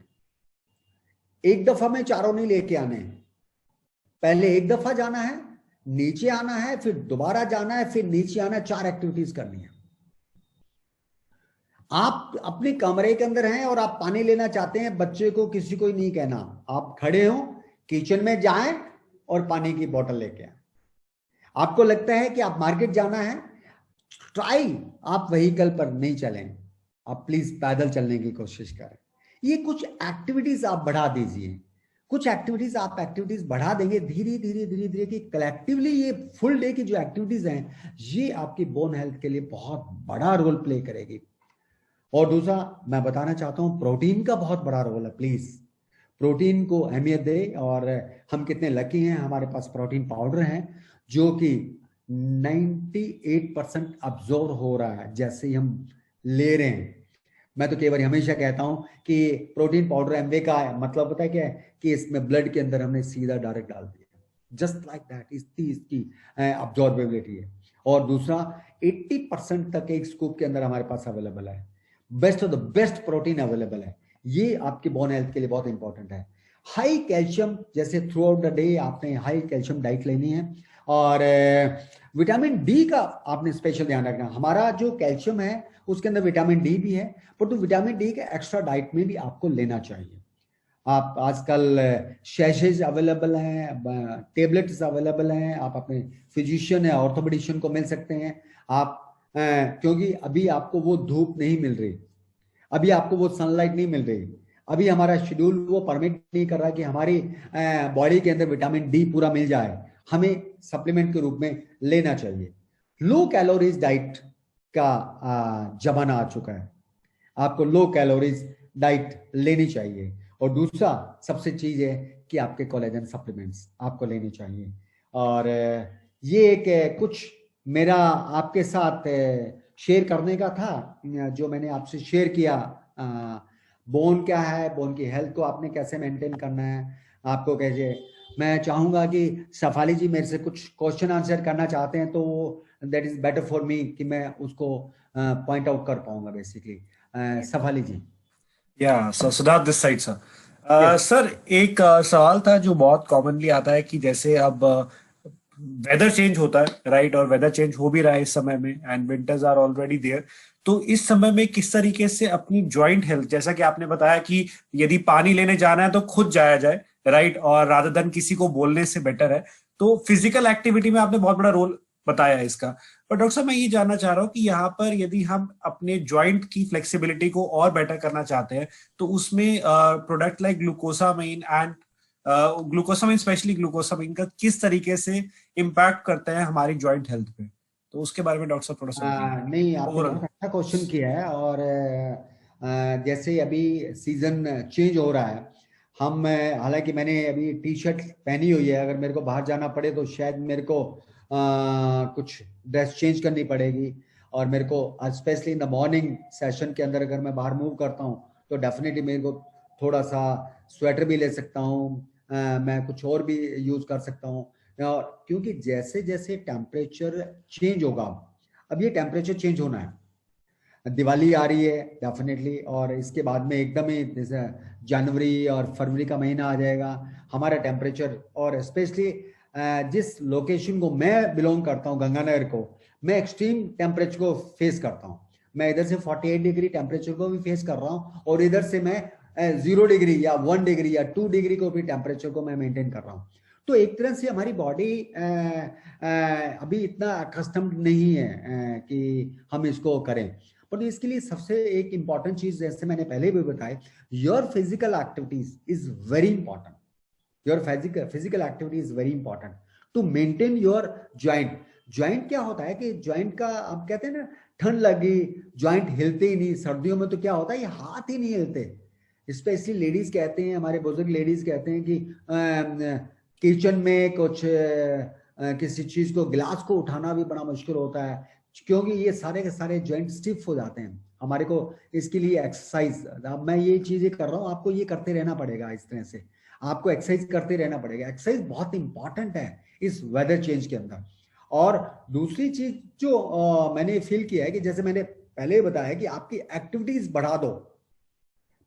एक दफा में चारों नहीं लेके आने। पहले एक दफा जाना है, नीचे आना है, फिर दोबारा जाना है, फिर नीचे आना है। 4 एक्टिविटीज करनी है। आप अपने कमरे के अंदर हैं और आप पानी लेना चाहते हैं, बच्चे को किसी को नहीं कहना, आप खड़े हो, किचन में जाएं और पानी की बोतल लेके आए। आपको लगता है कि आप मार्केट जाना है, ट्राई आप व्हीकल पर नहीं चलें, आप प्लीज पैदल चलने की कोशिश करें। ये कुछ एक्टिविटीज आप बढ़ा दीजिए, कुछ एक्टिविटीज आप बढ़ा देंगे धीरे धीरे कि कलेक्टिवली ये फुल डे की जो एक्टिविटीज हैं, ये आपकी बोन हेल्थ के लिए बहुत बड़ा रोल प्ले करेगी। और दूसरा मैं बताना चाहता हूं, प्रोटीन का बहुत बड़ा रोल है। प्लीज प्रोटीन को अहमियत दे। और हम कितने लकी हैं, हमारे पास प्रोटीन पाउडर है जो कि 98% अब्जॉर्ब हो रहा है जैसे ही हम ले रहे हैं। मैं तो कई बार हमेशा कहता हूं कि प्रोटीन पाउडर एमवे का मतलब पता है क्या है, कि इसमें ब्लड के अंदर हमने सीधा डायरेक्ट डाल दिया, जस्ट लाइक दैट। इसकी अब्जॉर्बेबिलिटी है। और दूसरा 80% तक एक स्कूप के अंदर हमारे पास अवेलेबल है। Best of the best protein available है। ये आपके बोन हेल्थ के लिए बहुत इंपॉर्टेंट है। हाई कैल्शियम, जैसे थ्रू आउट द डे आपने हाई कैल्शियम डाइट लेनी है। और विटामिन डी का आपने स्पेशल ध्यान रखना। हमारा जो कैल्शियम है उसके अंदर विटामिन डी भी है, परंतु विटामिन डी के एक्स्ट्रा डाइट में भी आपको लेना चाहिए। आप आजकल शैशेज अवेलेबल हैं, टेबलेट्स अवेलेबल हैं, आप अपने फिजिशियन या ऑर्थोपेडिशियन को मिल सकते हैं। आप क्योंकि अभी आपको वो धूप नहीं मिल रही, अभी आपको वो सनलाइट नहीं मिल रही, अभी हमारा शेड्यूल वो परमिट नहीं कर रहा कि हमारी बॉडी के अंदर विटामिन डी पूरा मिल जाए। हमें सप्लीमेंट के रूप में लेना चाहिए। लो कैलोरीज डाइट का जमाना आ चुका है, आपको लो कैलोरीज डाइट लेनी चाहिए। और दूसरा सबसे चीज है कि आपके कोलेजन सप्लीमेंट्स आपको लेने चाहिए। और ये एक कुछ मेरा आपके साथ शेयर करने का था, जो मैंने आपसे शेयर किया। बोन क्या है, बोन की हेल्थ को आपने कैसे मेंटेन करना है, आपको कैसे। मैं चाहूंगा कि शेफाली जी मेरे से कुछ क्वेश्चन आंसर करना चाहते हैं, तो that is better for me कि मैं उसको पॉइंट आउट कर पाऊंगा बेसिकली। शेफाली जी। या Siddharth this side sir. Sir एक सवाल था जो बहुत कॉमनली आता है कि जैसे अब वेदर चेंज होता है, राइट, और वेदर चेंज हो भी रहा है इस समय में, and winters are already there. तो इस समय में किस तरीके से अपनी जॉइंट हेल्थ, जैसा कि आपने बताया कि यदि पानी लेने जाना है तो खुद जाया जाए, राइट, और रादर देन किसी को बोलने से बेटर है। तो फिजिकल एक्टिविटी में आपने बहुत बड़ा रोल बताया इसका। पर डॉक्टर साहब मैं ये जानना चाह रहा हूँ कि यहाँ पर यदि हम अपने जॉइंट की फ्लेक्सिबिलिटी को और बेटर करना चाहते हैं तो उसमें product like glucosamine and glucosamine, specially glucosamine का किस तरीके से इम्पैक्ट करते हैं हमारी जॉइंट हेल्थ पे, तो उसके बारे में डॉक्टर साहब थोड़ा सा बताइए नहीं, आपने ओवरऑल। बहुत अच्छा क्वेश्चन किया है। और जैसे अभी सीजन चेंज हो रहा है, हम हालांकि मैंने अभी टी शर्ट पहनी हुई है, अगर मेरे को बाहर जाना पड़े तो शायद मेरे को कुछ ड्रेस चेंज करनी पड़ेगी। और मेरे को specially in the morning session के अंदर अगर मैं बाहर मूव करता हूँ तो डेफिनेटली मेरे को थोड़ा सा स्वेटर भी ले सकता हूँ, मैं कुछ और भी यूज कर सकता हूँ। और क्योंकि जैसे जैसे टेम्परेचर चेंज होगा, अब ये टेम्परेचर चेंज होना है, दिवाली आ रही है डेफिनेटली, और इसके बाद में एकदम ही जैसे जनवरी और फरवरी का महीना आ जाएगा, हमारा टेम्परेचर, और स्पेशली जिस लोकेशन को मैं बिलोंग करता हूँ गंगानगर को, मैं एक्सट्रीम टेम्परेचर को फेस करता हूँ। मैं इधर से 48 डिग्री टेम्परेचर को भी फेस कर रहा हूँ, और इधर से मैं 0 डिग्री या 1 डिग्री या 2 डिग्री को भी टेम्परेचर को मैं मेंटेन कर रहा हूँ। तो एक तरह से हमारी बॉडी अभी इतना अकस्टम्ड नहीं है कि हम इसको करें। पर इसके लिए सबसे एक इंपॉर्टेंट चीज, जैसे मैंने पहले भी बताया, your physical activities is very important. Your physical activity is very important to maintain your joint. Joint क्या होता है कि ज्वाइंट का, आप कहते हैं ना, ठंड लगी ज्वाइंट हिलते ही नहीं, सर्दियों में तो क्या होता है, ये हाथ ही नहीं हिलते। स्पेशली लेडीज कहते हैं, हमारे बुजुर्ग लेडीज कहते हैं कि किचन में कुछ किसी चीज को, गिलास को उठाना भी बड़ा मुश्किल होता है, क्योंकि ये सारे के सारे ज्वाइंट स्टिफ हो जाते हैं। हमारे को इसके लिए एक्सरसाइज, अब मैं ये चीजें कर रहा हूँ, आपको ये करते रहना पड़ेगा। इस तरह से आपको एक्सरसाइज करते रहना पड़ेगा। एक्सरसाइज बहुत इंपॉर्टेंट है इस वेदर चेंज के अंदर। और दूसरी चीज जो मैंने फील किया है कि जैसे मैंने पहले बताया कि आपकी एक्टिविटीज बढ़ा दो,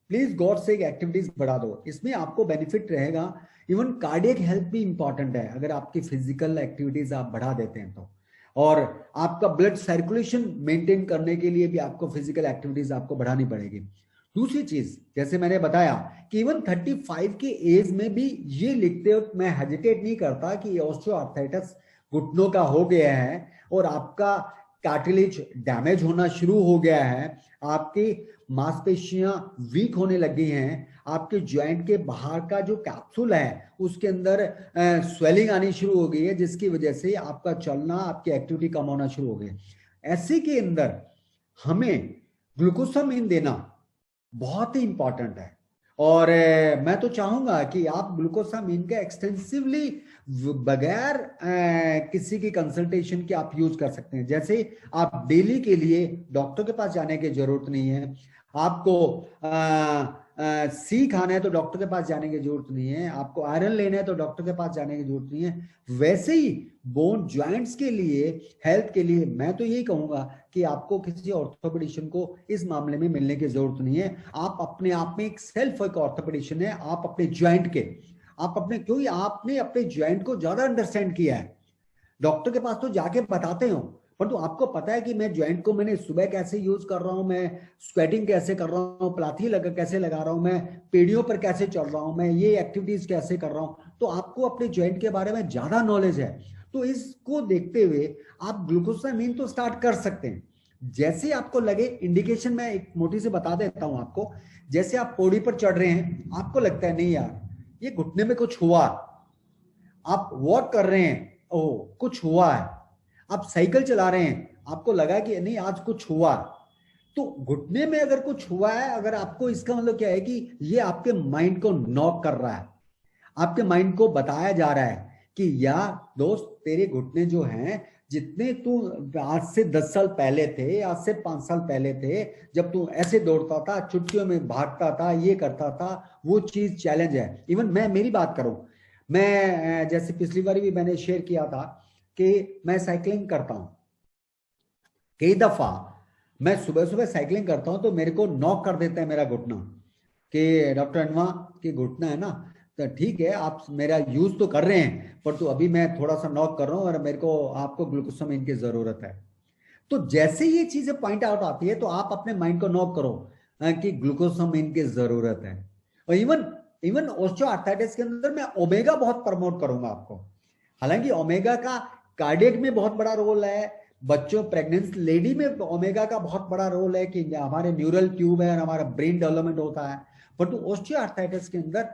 प्लीज गॉड से एक्टिविटीज बढ़ा दो, इसमें आपको बेनिफिट रहेगा। इवन कार्डियक हेल्थ भी इंपॉर्टेंट है, अगर आपकी फिजिकल एक्टिविटीज आप बढ़ा देते हैं तो। और आपका ब्लड सर्कुलेशन मेंटेन करने के लिए भी आपको फिजिकल एक्टिविटीज आपको बढ़ानी पड़ेगी। दूसरी चीज, जैसे मैंने बताया कि इवन 35 के एज में भी ये लिखते वक्त मैं हेजिटेट नहीं करता कि ऑस्टियोआर्थराइटिस घुटनों का हो गया है और आपका कार्टिलेज डैमेज होना शुरू हो गया है, आपकी मांसपेशियां वीक होने लगी हैं, आपके ज्वाइंट के बाहर का जो कैप्सूल है उसके अंदर स्वेलिंग आनी शुरू हो गई है, जिसकी वजह से आपका चलना, आपकी एक्टिविटी कम होना शुरू हो गई। ऐसे के अंदर हमें ग्लूकोसामाइन देना बहुत ही इंपॉर्टेंट है। और मैं तो चाहूंगा कि आप ग्लूकोसामाइन का एक्सटेंसिवली बगैर किसी की कंसल्टेशन के आप यूज कर सकते हैं। जैसे आप डेली के लिए डॉक्टर के पास जाने की जरूरत नहीं है, आपको सी खाना है तो डॉक्टर के पास जाने की जरूरत नहीं है, आपको आयरन लेना है तो डॉक्टर के पास जाने की जरूरत नहीं है। वैसे ही बोन ज्वाइंट्स के लिए, हेल्थ के लिए, मैं तो यही कहूंगा कि आपको किसी ऑर्थोपेडिशियन को इस मामले में मिलने की जरूरत नहीं है। आप अपने आप में एक सेल्फ एक ऑर्थोपेडिशियन है, आप अपने ज्वाइंट के, आप अपने, क्योंकि आपने अपने ज्वाइंट को ज्यादा अंडरस्टैंड किया है। डॉक्टर के पास तो जाके बताते हो, परंतु आपको पता है कि मैं ज्वाइंट को मैंने सुबह कैसे यूज कर रहा हूं, मैं स्क्वेटिंग कैसे कर रहा हूं, प्लाथी कैसे लगा रहा हूं, मैं पेड़ियों पर कैसे चल रहा हूं, मैं ये एक्टिविटीज कैसे कर रहा हूं। तो आपको अपने ज्वाइंट के बारे में ज्यादा नॉलेज है। तो इसको देखते हुए आप ग्लूकोसामाइन तो स्टार्ट कर सकते हैं। जैसे आपको लगे, इंडिकेशन मैं एक मोटी से बता देता हूं आपको। जैसे आप पौड़ी पर चढ़ रहे हैं, आपको लगता है नहीं यार ये घुटने में कुछ हुआ, आप वॉक कर रहे हैं, ओह कुछ हुआ है, आप साइकिल चला रहे हैं, आपको लगा कि नहीं आज कुछ हुआ, तो घुटने में अगर कुछ हुआ है, अगर आपको, इसका मतलब क्या है कि ये आपके माइंड को नॉक कर रहा है, आपके माइंड को बताया जा रहा है कि यार दोस्त, तेरे घुटने जो हैं, जितने तू आज से 10 साल पहले थे, आज से 5 साल पहले थे, जब तू ऐसे दौड़ता था, छुट्टियों में भागता था, ये करता था, वो चीज चैलेंज है। इवन मैं मेरी बात करूं, मैं जैसे पिछली बार भी मैंने शेयर किया था कि मैं साइकिलिंग करता हूं, कई दफा मैं सुबह सुबह साइकिलिंग करता हूं तो मेरे को नॉक कर देता है मेरा घुटना कि डॉक्टर अनवा की घुटना है ना, तो ठीक है आप मेरा यूज तो कर रहे हैं, पर तो अभी मैं थोड़ा सा नॉक कर रहा हूं और मेरे को, आपको ग्लूकोसामाइन की जरूरत है। तो जैसे ये चीजें पॉइंट आउट आती है तो आप अपने माइंड को नॉक करो कि ग्लूकोसामाइन की जरूरत है। और इवन ऑस्टियोआर्थराइटिस के अंदर मैं ओमेगा बहुत प्रमोट करूंगा आपको। हालांकि ओमेगा का कार्डियक में बहुत बड़ा रोल है, बच्चों प्रेग्नेंट लेडी में ओमेगा का बहुत बड़ा रोल है कि हमारे न्यूरल ट्यूब है और हमारा ब्रेन डेवलपमेंट होता है। परंतु ऑस्टियोआर्थराइटिस के अंदर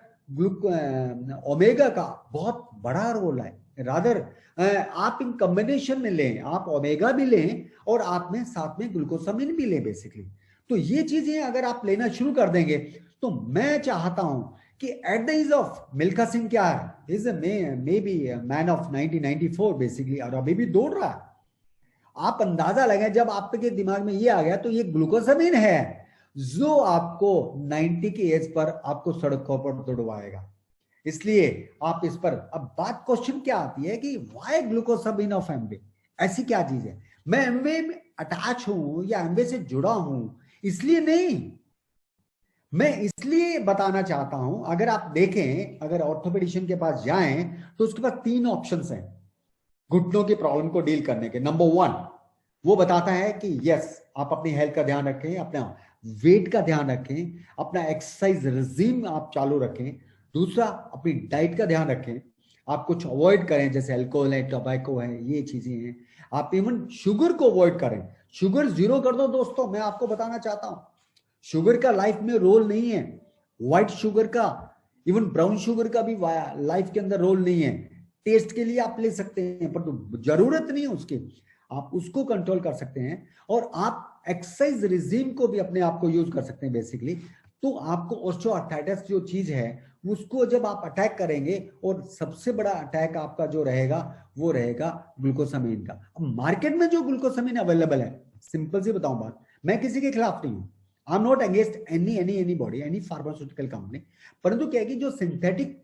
ओमेगा का बहुत बड़ा रोल है। रादर आप इन कॉम्बिनेशन में लें, आप ओमेगा भी लें और आप में साथ में ग्लूकोसामिन भी लें बेसिकली। तो ये चीजें अगर आप लेना शुरू कर देंगे तो मैं चाहता हूं कि at the age of Milkha Singh क्या है, is maybe man of 1994 basically, और अभी भी दौड़ रहा है। आप अंदाजा लगाएं, जब आपके दिमाग में ये आ गया तो ये ग्लूकोसामिन है जो आपको 90 की एज पर आपको सड़कों पर दौड़वाएगा। इसलिए आप इस पर, अब बात क्वेश्चन क्या आती है कि व्हाई ग्लूकोसामिन ऑफ एमवे, ऐसी क्या चीज है? मैं एमवे में अटैच हूं या एमवे से जुड़ा हूं इसलिए नहीं, मैं इसलिए बताना चाहता हूं। अगर आप देखें, अगर ऑर्थोपेडिशियन के पास जाएं तो उसके पास 3 ऑप्शंस हैं घुटनों की प्रॉब्लम को डील करने के। नंबर 1 वो बताता है कि यस आप अपनी हेल्थ का ध्यान रखें, अपना वेट का ध्यान रखें, अपना एक्सरसाइज रिजीम आप चालू रखें। दूसरा अपनी डाइट का ध्यान रखें, आप कुछ अवॉइड करें जैसे अल्कोहल है, टोबैको है, ये चीजें हैं। आप इवन शुगर को अवॉइड करें, शुगर 0 कर दो दोस्तों। मैं आपको बताना चाहता हूं शुगर का लाइफ में रोल नहीं है, व्हाइट शुगर का, इवन ब्राउन शुगर का भी लाइफ के अंदर रोल नहीं है। टेस्ट के लिए आप ले सकते हैं पर तो जरूरत नहीं है उसकी, आप उसको कंट्रोल कर सकते हैं। और आप एक्सरसाइज रिजीम को भी अपने आप को यूज कर सकते हैं बेसिकली। तो आपको ऑस्टियोआर्थराइटिस जो चीज है उसको जब आप अटैक करेंगे, और सबसे बड़ा अटैक आपका जो रहेगा वो रहेगा ग्लूकोसामिन का। अब मार्केट में जो ग्लूकोसामिन अवेलेबल है, सिंपल सी बताऊं बात, मैं किसी के खिलाफ नहीं हूं, I am not against any body, any pharmaceutical company. परंतु क्या है कि जो सिंथेटिक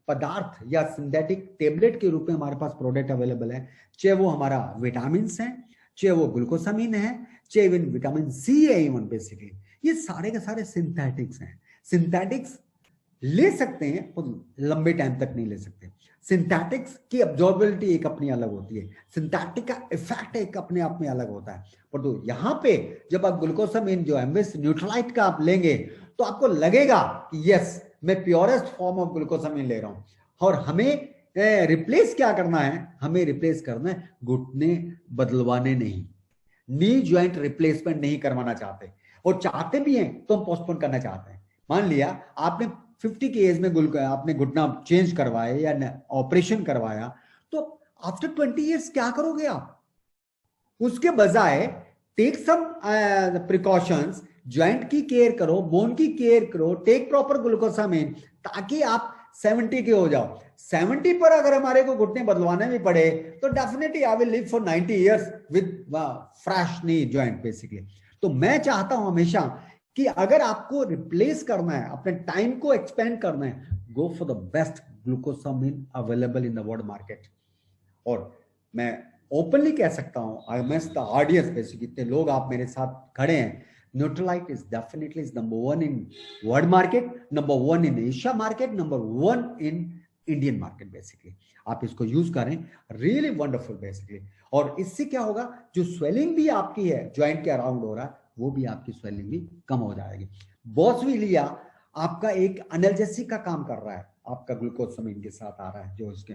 पदार्थ या सिंथेटिक टेबलेट के रूप में हमारे पास प्रोडक्ट अवेलेबल है, चाहे वो हमारा विटामिन है, चाहे वो ग्लूकोसामिन है, चाहे इवन विटामिन सी है, इवन बेसिकली ये सारे के सारे सिंथेटिक्स हैं। सिंथेटिक्स ले सकते हैं पर लंबे टाइम तक नहीं ले सकते। सिंथेटिक्स की अब्जॉर्बिलिटी एक अपनी अलग होती है, सिंथेटिक का इफेक्ट एक अपने आप में अलग होता है। पर तो यहाँ पे जब आप ग्लूकोसामिन जो एमवेस न्यूट्रलाइट का आप लेंगे तो आपको लगेगा कि यस मैं प्योरेस्ट फॉर्म ऑफ ग्लूकोसामिन ले रहा हूं। और हमें रिप्लेस क्या करना है, हमें रिप्लेस करना है घुटने बदलवाने नहीं, नी ज्वाइंट रिप्लेसमेंट नहीं करवाना चाहते, और चाहते भी हैं तो हम पोस्टपोन करना चाहते हैं। मान लिया आपने 50 की एज में आपने घुटना चेंज करवाया या ऑपरेशन करवाया, तो आफ्टर 20 इयर्स क्या करोगे आप? उसके बजाय टेक सम प्रिकॉशंस, ज्वाइंट की केयर करो, बोन की केयर करो, टेक प्रॉपर ग्लूकोसामिन, ताकि आप 70 के हो जाओ। 70 पर अगर हमारे को घुटने बदलवाने भी पड़े तो definitely I will live for 90 years with fresh knee joint basically. तो मैं चाहता हूं हमेशा कि अगर आपको रिप्लेस करना है, अपने टाइम को एक्सपेंड करना है, गो for the best glucosamine available in the world market. और मैं ओपनली कह सकता हूं, आई मेस द ऑडियंस बेसिकली, इतने लोग आप मेरे साथ खड़े हैं, Nutrilite is definitely is number 1 in world market, number 1 in Asia market, number 1 in Indian market basically. आप इसको यूज करें, रियली वंडरफुल बेसिकली। और इससे क्या होगा, जो स्वेलिंग भी आपकी है ज्वाइंट के अराउंड हो रहा है, वो भी आपकी स्वेलिंग भी कम हो जाएगी। बॉसविलिया आपका एक एनाल्जेसिक का काम कर रहा है, आपका ग्लूकोसामिन के साथ आ रहा है जो इसके।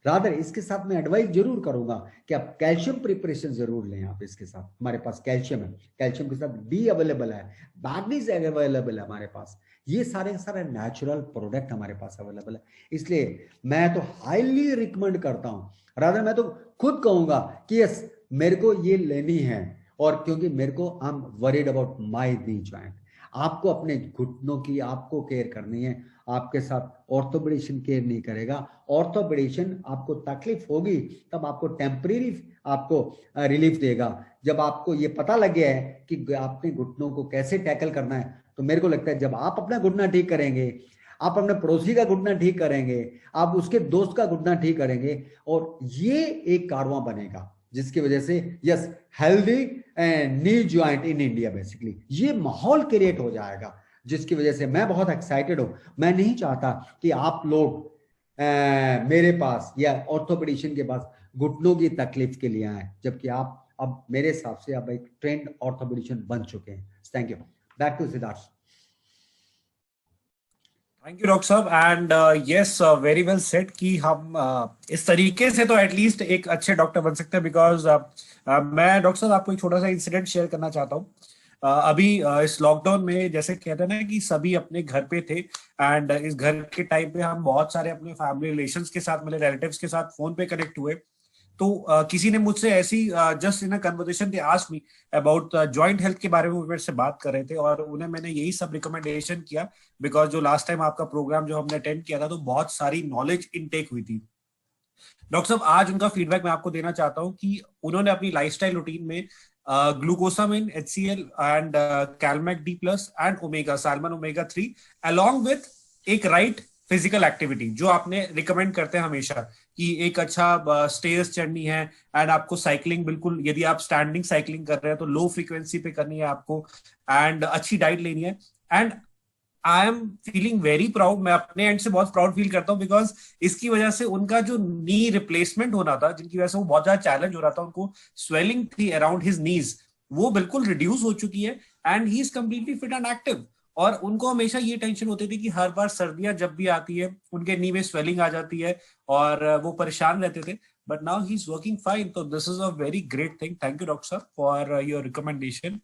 रादर इसके साथ मैं एडवाइस जरूर करूंगा कि आप कैल्शियम प्रिपरेशन जरूर लें। आप इसके साथ, हमारे पास कैल्शियम है, कैल्शियम के साथ डी अवेलेबल है, मैग्नीज अवेलेबल है हमारे पास, ये सारे सारे नेचुरल प्रोडक्ट हमारे पास अवेलेबल है। इसलिए मैं तो हाईली रिकमेंड करता हूं, रादर मैं तो खुद कहूंगा कि यस मेरे को ये लेनी है, और क्योंकि मेरे को I am worried about my knee joint. आपको अपने घुटनों की आपको केयर करनी है, आपके साथ ऑर्थोपेडिशियन केयर नहीं करेगा। ऑर्थोपेडिशियन आपको तकलीफ होगी तब आपको टेम्परेरी आपको रिलीफ देगा। जब आपको ये पता लग गया है कि आपने घुटनों को कैसे टैकल करना है, तो मेरे को लगता है जब आप अपना घुटना ठीक करेंगे, आप अपने पड़ोसी का घुटना ठीक करेंगे, आप उसके दोस्त का घुटना ठीक करेंगे, और ये एक कारवां बनेगा जिसकी वजह से yes healthy knee joint in India basically, ये माहौल क्रिएट हो जाएगा, जिसकी वजह से मैं बहुत एक्साइटेड हूं। मैं नहीं चाहता कि आप लोग मेरे पास या ऑर्थोपेडिशियन के पास घुटनों की तकलीफ के लिए आए, जबकि आप अब मेरे हिसाब से अब एक ट्रेंड ऑर्थोपेडिशियन बन चुके हैं। Thank you. Back to Siddharth. Thank you doctor साहब and yes very well said कि हम इस तरीके से तो एटलीस्ट एक अच्छे डॉक्टर बन सकते हैं बिकॉज मैं डॉक्टर साहब आपको एक छोटा सा इंसिडेंट शेयर करना चाहता हूँ। अभी इस लॉकडाउन में जैसे कहते हैं ना कि सभी अपने घर पे थे एंड इस घर के टाइम पे हम बहुत सारे अपने फैमिली रिलेशंस के साथ मिले, रिलेटिव्स के साथ फोन पे कनेक्ट हुए। तो किसी ने मुझसे ऐसी just in a conversation they asked me about joint health के बारे में, वो मेरे से बात कर रहे थे और उन्हें मैंने यही सब रिकमेंडेशन किया बिकॉज जो लास्ट टाइम आपका प्रोग्राम जो हमने अटेंड किया था तो बहुत सारी नॉलेज इनटेक हुई थी। डॉक्टर साहब आज उनका फीडबैक मैं आपको देना चाहता हूँ कि उन्होंने अपनी लाइफस्टाइल रूटीन में glucosamine, HCl and Calmag D plus and omega salmon omega 3 along with एक राइट फिजिकल एक्टिविटी जो आपने रिकमेंड करते हैं हमेशा कि एक अच्छा स्टेयर्स चढ़नी है एंड आपको साइकिलिंग, बिल्कुल यदि आप स्टैंडिंग साइकिलिंग कर रहे हैं तो लो फ्रीक्वेंसी पे करनी है आपको एंड अच्छी डाइट लेनी है। And I am feeling very proud, मैं अपने एंड से बहुत प्राउड फील करता हूँ बिकॉज इसकी वजह से उनका जो नी रिप्लेसमेंट होना था, जिनकी वजह से वो बहुत ज्यादा चैलेंज हो रहा था, उनको स्वेलिंग थी अराउंड हिज नीज, वो बिल्कुल रिड्यूस हो चुकी है and he is completely fit and active. और उनको हमेशा ये टेंशन होती थी कि हर बार सर्दियां जब भी आती है उनके नी में स्वेलिंग आ जाती है और वो परेशान रहते थे, but now he is working fine. तो this is a very great thing. Thank you doctor sir for your recommendation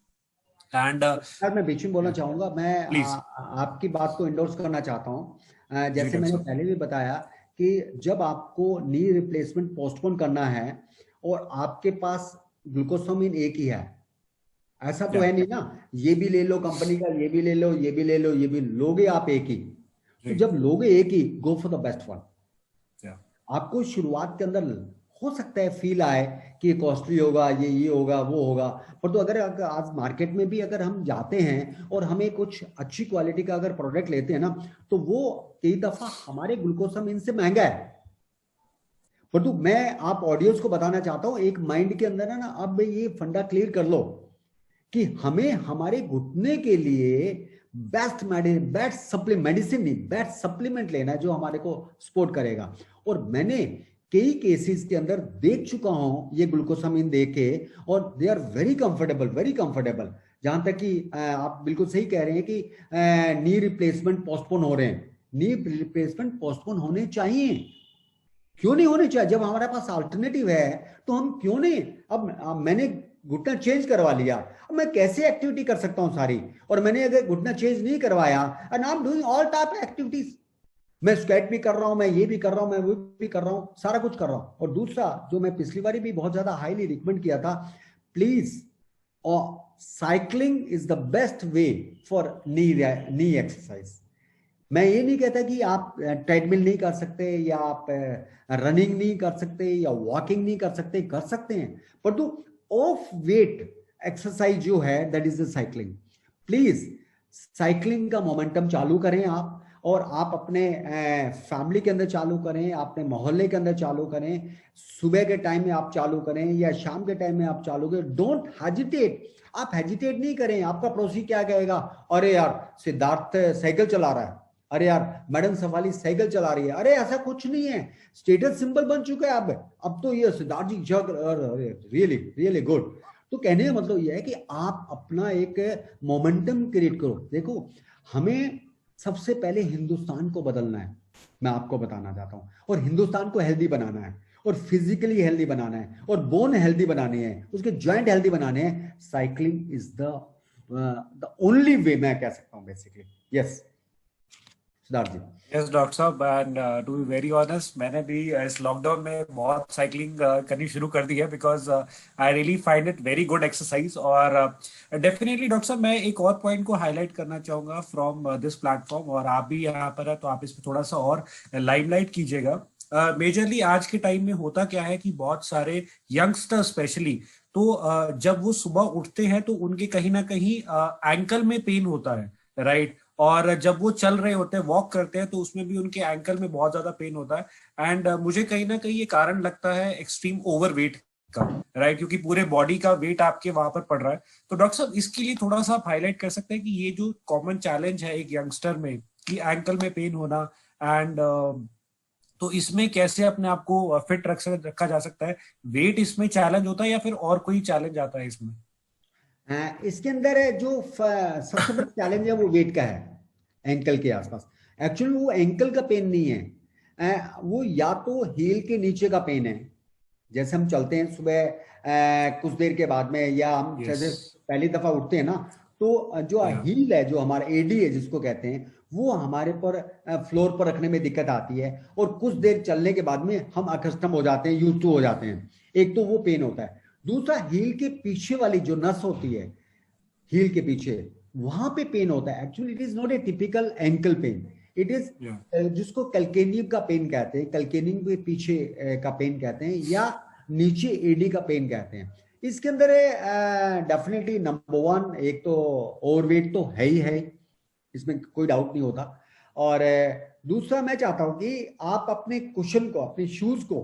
and sir मैं बीच में बोलना चाहूंगा, मैं प्लीज। आपकी बात को इंडोर्स करना चाहता हूँ। जी जैसे डॉक्टर मैंने साहब। पहले भी बताया कि जब आपको नी रिप्लेसमेंट पोस्टपोन करना है और आपके पास ग्लूकोसामिन एक ही है, ऐसा तो या है नहीं ना, ये भी ले लो कंपनी का, ये भी ले लो, ये भी ले लो, ये भी लोगे आप एक ही। तो जी जब लोगे एक ही, go for the best one. या आपको शुरुआत के अंदर हो सकता है फील आए कि ये कॉस्टली होगा, ये होगा, वो होगा, पर तो अगर आज मार्केट में भी अगर हम जाते हैं और हमें कुछ अच्छी क्वालिटी का अगर प्रोडक्ट लेते हैं ना, तो वो कई दफा हमारे ग्लूकोसामिन से महंगा है। पर तो मैं आप ऑडियंस को बताना चाहता हूं, एक माइंड के अंदर है ना, अब ये फंडा क्लियर कर लो कि हमें हमारे घुटने के लिए बेस्ट मेडिसिन नहीं, बेस्ट सप्लीमेंट लेना है जो हमारे को सपोर्ट करेगा। और मैंने कई केसेस के अंदर देख चुका हूं ये ग्लूकोसामिन दे के, और they are very comfortable, very comfortable. जहां तक कि आप बिल्कुल सही कह रहे हैं कि नी रिप्लेसमेंट पोस्टपोन हो रहे हैं। नी रिप्लेसमेंट पोस्टपोन होने चाहिए, क्यों नहीं होने चाहिए? जब हमारे पास अल्टरनेटिव है तो हम क्यों नहीं? अब मैंने घुटना चेंज करवा लिया, अब मैं कैसे एक्टिविटी कर सकता हूं सारी? और मैंने अगर घुटना चेंज नहीं करवाया, and I am doing all type activities, मैं स्क्वाट भी कर रहा हूं, मैं ये भी कर रहा हूं, मैं वो भी कर रहा हूं, सारा कुछ कर रहा हूं। और दूसरा जो मैं पिछली बार भी बहुत ज्यादा हाईली रिकमेंड किया था, please cycling is the best way for knee exercise. मैं ये नहीं कहता कि आप ट्रेडमिल नहीं कर सकते या आप रनिंग नहीं कर सकते या वॉकिंग नहीं कर सकते, कर सकते हैं, पर तो ऑफ वेट एक्सरसाइज जो है that is the cycling. Please cycling का मोमेंटम चालू करें आप, और आप अपने फैमिली के अंदर चालू करें, अपने मोहल्ले के अंदर चालू करें, सुबह के टाइम में आप चालू करें या शाम के टाइम में आप चालू करें। डोंट हेजिटेट, आप हेजिटेट नहीं करें। आपका पड़ोसी क्या कहेगा? अरे यार सिद्धार्थ साइकिल चला रहा है, अरे यार मैडम सफाली साइकिल चला रही है। अरे ऐसा कुछ नहीं है, स्टेटस सिंबल बन चुका है अब तो ये सिद्धार्थ जी जग, रियली रियली गुड। तो कहने का मतलब यह है कि आप अपना एक मोमेंटम क्रिएट करो। देखो, हमें सबसे पहले हिंदुस्तान को बदलना है, मैं आपको बताना चाहता हूं, और हिंदुस्तान को हेल्दी बनाना है, और फिजिकली हेल्दी बनाना है, और बोन हेल्दी बनाने हैं, उसके जॉइंट हेल्दी बनाने हैं। Cycling is the only way, मैं कह सकता हूं basically. Yes Siddharth ji. Yes doctor साहब and to be very honest, मैंने भी इस लॉकडाउन में बहुत साइकिलिंग करनी शुरू कर दी है because I really find it very good exercise. और डेफिनेटली डॉक्टर साहब मैं एक और पॉइंट को हाईलाइट करना चाहूंगा फ्रॉम दिस प्लेटफॉर्म, और आप भी यहाँ पर है तो आप इस पर थोड़ा सा और लाइमलाइट कीजिएगा। मेजरली आज के टाइम में होता क्या है कि बहुत सारे यंगस्टर स्पेशली, तो जब वो सुबह उठते हैं तो उनके कहीं ना कहीं एंकल में पेन होता है, राइट? और जब वो चल रहे होते हैं, वॉक करते हैं, तो उसमें भी उनके एंकल में बहुत ज्यादा पेन होता है। एंड मुझे कहीं ना कहीं ये कारण लगता है एक्सट्रीम ओवर वेट का, राइट? क्योंकि पूरे बॉडी का वेट आपके वहां पर पड़ रहा है। तो डॉक्टर साहब इसके लिए थोड़ा सा आप हाईलाइट कर सकते हैं कि ये जो कॉमन चैलेंज है एक यंगस्टर में कि एंकल में पेन होना, एंड तो इसमें कैसे अपने आप को फिट रखा जा सकता है? वेट इसमें चैलेंज होता है या फिर और कोई चैलेंज आता है इसमें? इसके अंदर जो सबसे बड़ा चैलेंज है वो वेट का है, एंकल के आसपास। एक्चुअली वो एंकल का पेन नहीं है, वो या तो हील के नीचे का पेन है। जैसे हम चलते हैं सुबह कुछ देर के बाद में, या हम जैसे पहली दफा उठते हैं ना, तो जो हील है, जो हमारा एडी है जिसको कहते हैं, वो हमारे पर फ्लोर पर रखने में दिक्कत आती है, और कुछ देर चलने के बाद में हम अकस्टम हो जाते हैं, यूज टू हो जाते हैं। एक तो वो पेन होता है। दूसरा, हील के पीछे वाली जो नस होती है, हील के पीछे, वहां पे पेन होता है। Actually it is not a typical ankle pain, it is जिसको कैल्केनियम का पेन कहते हैं, कैल्केनियम के पीछे का पेन कहते हैं, या नीचे एडी का पेन कहते हैं। इसके अंदर डेफिनेटली नंबर 1, एक तो ओवरवेट तो है ही है, इसमें कोई डाउट नहीं होता। और दूसरा, मैं चाहता हूं कि आप अपने कुशन को, अपने शूज को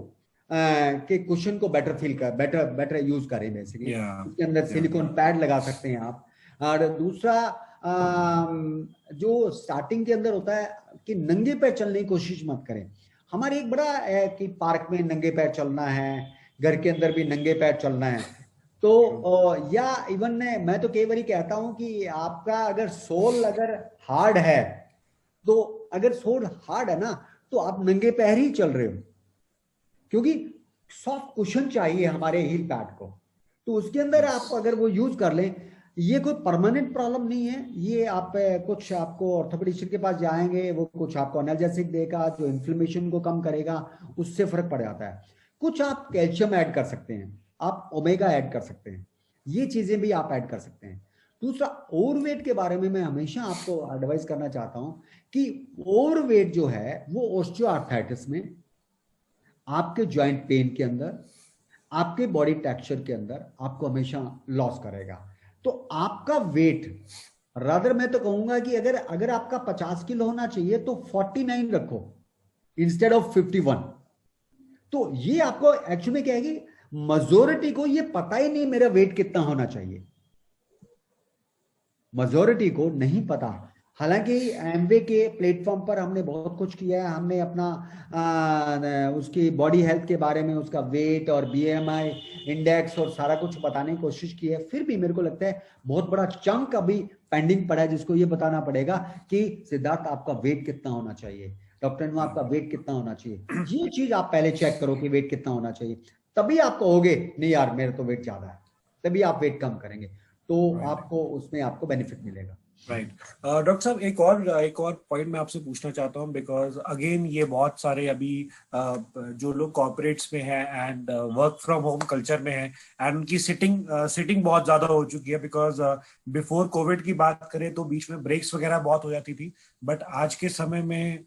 के कुशन को बेटर यूज करें बेसिकली। उसके अंदर सिलिकॉन पैड लगा सकते हैं आप। और दूसरा, जो स्टार्टिंग के अंदर होता है कि नंगे पैर चलने की कोशिश मत करें। हमारे एक बड़ा है कि पार्क में नंगे पैर चलना है, घर के अंदर भी नंगे पैर चलना है। तो या इवन मैं तो कई बार कहता हूं कि आपका अगर सोल अगर हार्ड है, तो अगर सोल हार्ड है ना, तो आप नंगे पैर ही चल रहे हो, क्योंकि सॉफ्ट कुशन चाहिए हमारे हील पैड को। तो उसके अंदर आप अगर वो यूज कर लें, ये कोई परमानेंट प्रॉब्लम नहीं है। ये आप कुछ आपको ऑर्थोपेडिशियन के पास जाएंगे, वो कुछ आपको एनाल्जेसिक देगा जो इन्फ्लेमेशन को कम करेगा, उससे फर्क पड़ जाता है। कुछ आप कैल्शियम ऐड कर सकते हैं, आप ओमेगा ऐड कर सकते हैं, ये चीजें भी आप ऐड कर सकते हैं। दूसरा, ओवरवेट के बारे में मैं हमेशा आपको एडवाइस करना चाहता हूं कि ओवरवेट जो है वो ऑस्टियोआर्थराइटिस में, आपके जॉइंट पेन के अंदर, आपके बॉडी टेक्सचर के अंदर आपको हमेशा लॉस करेगा। तो आपका वेट, रादर मैं तो कहूंगा कि अगर आपका 50 किलो होना चाहिए तो 49 रखो इंस्टेड ऑफ 51। तो ये आपको एक्चुअली में क्या है कि मेजॉरिटी को ये पता ही नहीं मेरा वेट कितना होना चाहिए, मेजॉरिटी को नहीं पता। हालांकि एमवे के प्लेटफॉर्म पर हमने बहुत कुछ किया है, हमने अपना उसकी बॉडी हेल्थ के बारे में, उसका वेट और बीएमआई इंडेक्स और सारा कुछ बताने की कोशिश की है। फिर भी मेरे को लगता है बहुत बड़ा चंक अभी पेंडिंग पड़ा है, जिसको ये बताना पड़ेगा कि सिद्धार्थ आपका वेट कितना होना चाहिए, डॉक्टर ने आपका वेट कितना होना चाहिए। ये चीज आप पहले चेक करो कि वेट कितना होना चाहिए, तभी आप कहोगे नहीं यार मेरा तो वेट ज्यादा है, तभी आप वेट कम करेंगे, तो आपको उसमें आपको बेनिफिट मिलेगा। राइट डॉक्टर साहब, एक और पॉइंट मैं आपसे पूछना चाहता हूँ, बिकॉज अगेन ये बहुत सारे अभी जो लोग कॉर्पोरेट्स में हैं and work from home culture में हैं, एंड उनकी सिटिंग बहुत ज्यादा हो चुकी है। बिकॉज बिफोर कोविड की बात करें तो बीच में ब्रेक्स वगैरह बहुत हो जाती थी, बट आज के समय में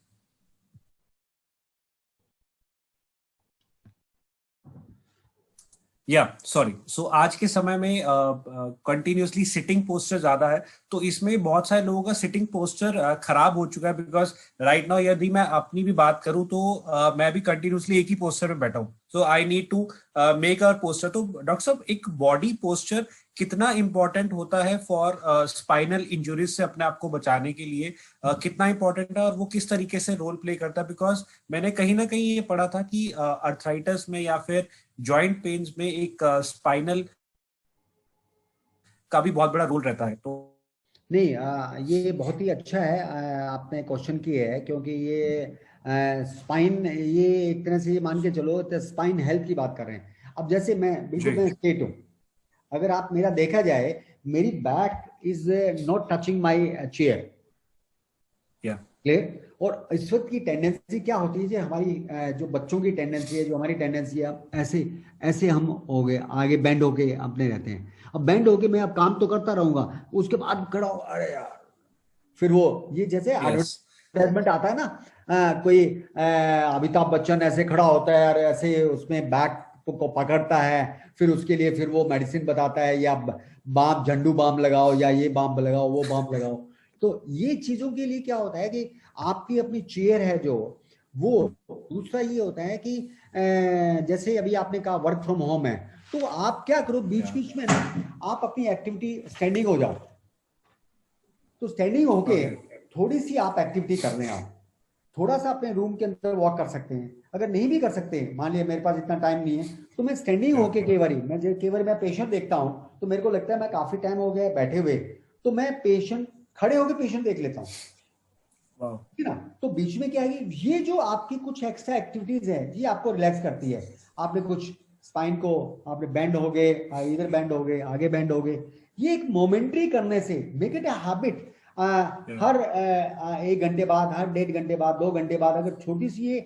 सो आज के समय में कंटिन्यूअसली सिटिंग पोस्चर ज्यादा है, तो इसमें बहुत सारे लोगों का सिटिंग पोस्चर खराब हो चुका है। बिकॉज राइट नाउ यदि मैं अपनी भी बात करूं तो मैं भी कंटिन्यूअसली एक ही पोस्चर में बैठा हूं, so I need to make our posture. तो डॉक्टर साहब, एक बॉडी पोस्चर कितना इंपॉर्टेंट होता है फॉर स्पाइनल इंजुरीज से अपने आप को बचाने के लिए, कितना इंपॉर्टेंट है और वो किस तरीके से रोल प्ले करता है? बिकॉज मैंने कहीं ना कहीं ये पढ़ा था कि अर्थराइटिस में या फिर जॉइंट पेन्स में एक स्पाइनल का भी बहुत बड़ा रोल रहता है। तो नहीं, ये बहुत ही अच्छा है आपने क्वेश्चन किया है, क्योंकि ये स्पाइन, ये एक तरह से ये मान के चलो तो स्पाइन हेल्थ की बात कर रहे हैं। अब जैसे मैं बिल्कुल स्ट्रेट हूँ, अगर आप मेरा देखा जाए, मेरी back is not touching my chair, clear. और इस वक्त की टेंडेंसी क्या होती है, जो हमारी जो बच्चों की टेंडेंसी है, जो हमारी टेंडेंसी है, ऐसे ऐसे हम हो गए आगे बेंड होके अपने रहते हैं। अब बेंड होके मैं अब काम तो करता रहूंगा, उसके बाद खड़ा हो, अरे यार, फिर वो ये जैसे एडवर्टाइजमेंट आता है ना, कोई अमिताभ बच्चन ऐसे खड़ा होता है और ऐसे उसमें बैक को पकड़ता है, फिर उसके लिए फिर वो मेडिसिन बताता है, या बाम, झंडू बाम लगाओ, या ये बाम लगाओ, वो बाम लगाओ। तो ये चीजों के लिए क्या होता है कि आपकी अपनी चेयर है जो वो। दूसरा ये होता है कि जैसे अभी आपने कहा वर्क फ्रॉम होम है, तो आप क्या करो, बीच बीच में ना आप अपनी एक्टिविटी स्टैंडिंग हो जाओ। तो स्टैंडिंग होके थोड़ी सी आप एक्टिविटी कर रहे हैं, आप थोड़ा सा अपने रूम के अंदर वॉक कर सकते हैं। अगर नहीं भी कर सकते, मान लिया मेरे पास इतना टाइम नहीं है, तो मैं स्टैंडिंग होके कई बार मैं पेशेंट देखता हूं, तो मेरे को लगता है मैं काफी टाइम हो गया बैठे हुए, तो मैं पेशेंट खड़े होके पेशेंट देख लेता हूँ। वाह। ठीक है ना। तो बीच में क्या है कि ये जो आपकी कुछ एक्स्ट्रा एक्टिविटीज है ये आपको रिलैक्स करती है। आपने कुछ स्पाइन को आपने बेंड हो गए, इधर बेंड हो गए, आगे बेंड हो गए, ये एक मोमेंट्री करने से मेक इट अ हैबिट। हर 1 घंटे बाद, हर 1.5 घंटे बाद, 2 घंटे बाद अगर छोटी सी ये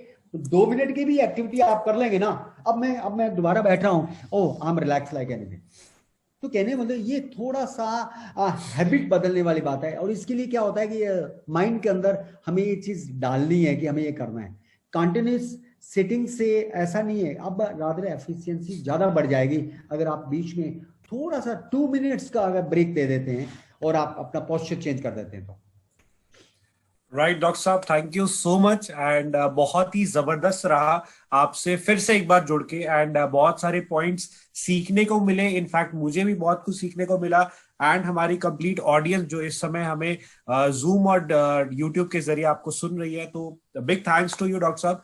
2 मिनट की भी एक्टिविटी आप कर लेंगे ना, अब मैं दोबारा बैठ रहा हूँ, oh I am relax like anything. तो कहने मतलब ये थोड़ा सा हैबिट बदलने वाली बात है। और इसके लिए क्या होता है कि माइंड के अंदर हमें ये चीज डालनी है कि हमें ये करना है। कंटिन्यूस सिटिंग से ऐसा नहीं है, अब रादर एफिशिएंसी ज्यादा बढ़ जाएगी अगर आप बीच में थोड़ा सा 2 मिनट्स का अगर ब्रेक दे देते हैं और आप अपना पोस्चर चेंज कर देते हैं तो। राइट डॉक्टर साहब, thank you so much and बहुत ही जबरदस्त रहा आपसे फिर से एक बार जुड़ के एंड बहुत सारे पॉइंट्स सीखने को मिले। इनफैक्ट मुझे भी बहुत कुछ सीखने को मिला एंड हमारी कंप्लीट ऑडियंस जो इस समय हमें जूम और यूट्यूब के जरिए आपको सुन रही है, तो big thanks to you doctor साहब।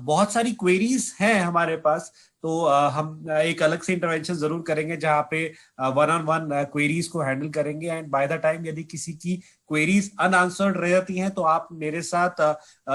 बहुत सारी क्वेरीज हैं हमारे पास, तो हम एक अलग से इंटरवेंशन जरूर करेंगे जहाँ पे वन ऑन वन क्वेरीज को हैंडल करेंगे। एंड बाय द टाइम यदि किसी की क्वेरीज अनआंसर्ड रहती हैं तो आप मेरे साथ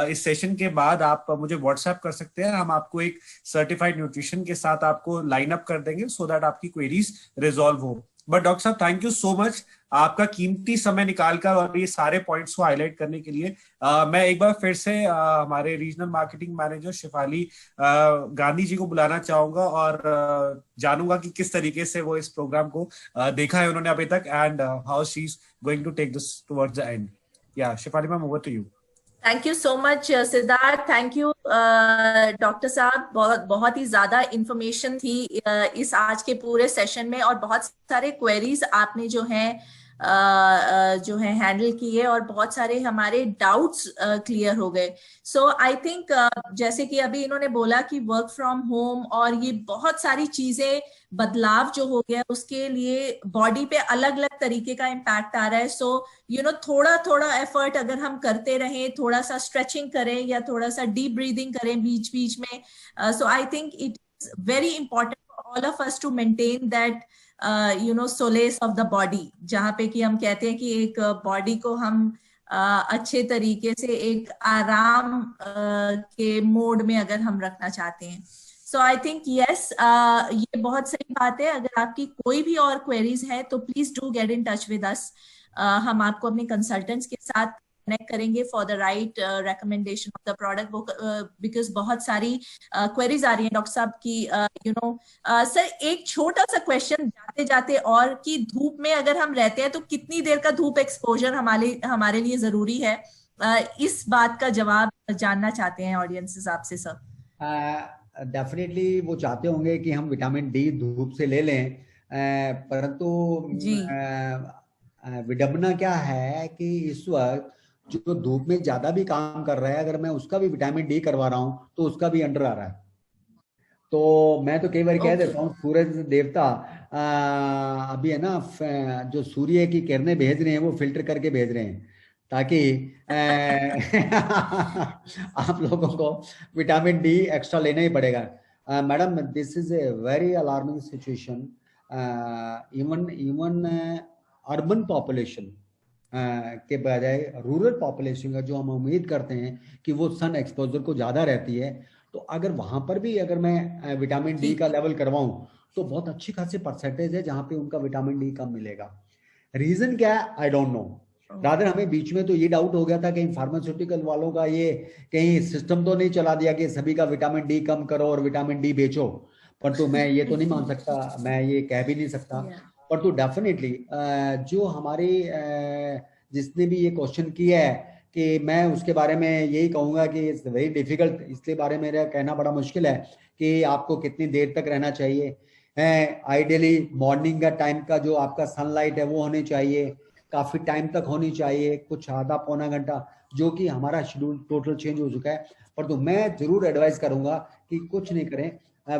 इस सेशन के बाद आप मुझे व्हाट्सएप कर सकते हैं। हम आपको एक सर्टिफाइड न्यूट्रिशन के साथ आपको लाइन अप कर देंगे सो दैट आपकी क्वेरीज रिजॉल्व हो। बट डॉक्टर साहब थैंक यू सो मच आपका कीमती समय निकालकर और ये सारे पॉइंट्स को हाईलाइट करने के लिए। मैं एक बार फिर से हमारे regional marketing manager Shefali Gandhi ji को बुलाना चाहूंगा और जानूंगा कि किस तरीके से वो इस प्रोग्राम को देखा है उन्होंने अभी तक and how she is going to take this towards the end. या Shefali ma'am, over to you. Thank you so much Siddharth, thank you doctor साहब। बहुत ही ज्यादा इंफॉर्मेशन थी इस आज के पूरे सेशन में और बहुत सारे क्वेरीज आपने जो है हैंडल किए और बहुत सारे हमारे डाउट्स क्लियर हो गए। सो आई थिंक जैसे कि अभी इन्होंने बोला कि वर्क फ्रॉम होम और ये बहुत सारी चीजें बदलाव जो हो गया उसके लिए बॉडी पे अलग अलग तरीके का इम्पैक्ट आ रहा है। सो थोड़ा थोड़ा एफर्ट अगर हम करते रहें, थोड़ा सा स्ट्रेचिंग करें या थोड़ा सा डीप ब्रीदिंग करें बीच बीच में, so I think it is very important for all of us to maintain that solace of the body, जहाँ पे कि हम कहते हैं कि एक बॉडी को हम अच्छे तरीके से एक आराम के मोड में अगर हम रखना चाहते हैं। सो आई थिंक यस, ये बहुत सही बात है। अगर आपकी कोई भी और क्वेरीज है तो please do get in touch with us. हम आपको अपने कंसल्टेंट्स के साथ कनेक्ट करेंगे for the right recommendation of the product, because बहुत सारी क्वेरीज आ रही हैं डॉक्टर साहब की। सर एक छोटा सा क्वेश्चन जाते जाते, और कि धूप में अगर हम रहते हैं तो कितनी देर का धूप एक्सपोजर हमारे लिए जरूरी है, इस बात का जवाब जानना चाहते हैं ऑडियंसेस आपसे सर। डेफिनेटली वो चाहते होंगे कि हम विटामिन डी धूप से ले लें, परंतु विडंबना क्या है कि इस वक्त जो धूप में ज्यादा भी काम कर रहा है, अगर मैं उसका भी विटामिन डी करवा रहा हूं तो उसका भी अंडर आ रहा है। तो मैं तो कई बार कह देता हूँ सूरज देवता अभी है ना, जो सूर्य की किरणें भेज रहे हैं वो फिल्टर करके भेज रहे हैं ताकि आप लोगों को विटामिन डी एक्स्ट्रा लेना ही पड़ेगा। Madam, this is a very alarming situation. Even urban population के बजाय रूरल पॉपुलेशन का जो हम उम्मीद करते हैं कि वो सन एक्सपोजर को ज्यादा रहती है, तो अगर वहां पर भी अगर मैं विटामिन डी का लेवल करवाऊं तो बहुत अच्छी खासी परसेंटेज है जहां पे उनका विटामिन डी कम मिलेगा। रीजन क्या है आई डोंट नो। रादर हमें बीच में तो ये डाउट हो गया था कहीं फार्मास्यूटिकल वालों का ये कहीं सिस्टम तो नहीं चला दिया कि सभी का विटामिन डी कम करो और विटामिन डी बेचो, परंतु मैं ये तो नहीं मान सकता, मैं ये कह भी नहीं सकता। परंतु डेफिनेटली जो हमारे जिसने भी ये क्वेश्चन किया है कि मैं उसके बारे में यही कहूंगा कि इट्स वेरी डिफिकल्ट, इसके बारे में मेरा कहना बड़ा मुश्किल है कि आपको कितनी देर तक रहना चाहिए। आइडियली मॉर्निंग का टाइम का जो आपका सनलाइट है वो होनी चाहिए, काफी टाइम तक होनी चाहिए, कुछ आधा पौना घंटा, जो कि हमारा शेड्यूल टोटल चेंज हो चुका है। पर तो मैं जरूर एडवाइस करूंगा कि कुछ नहीं करें,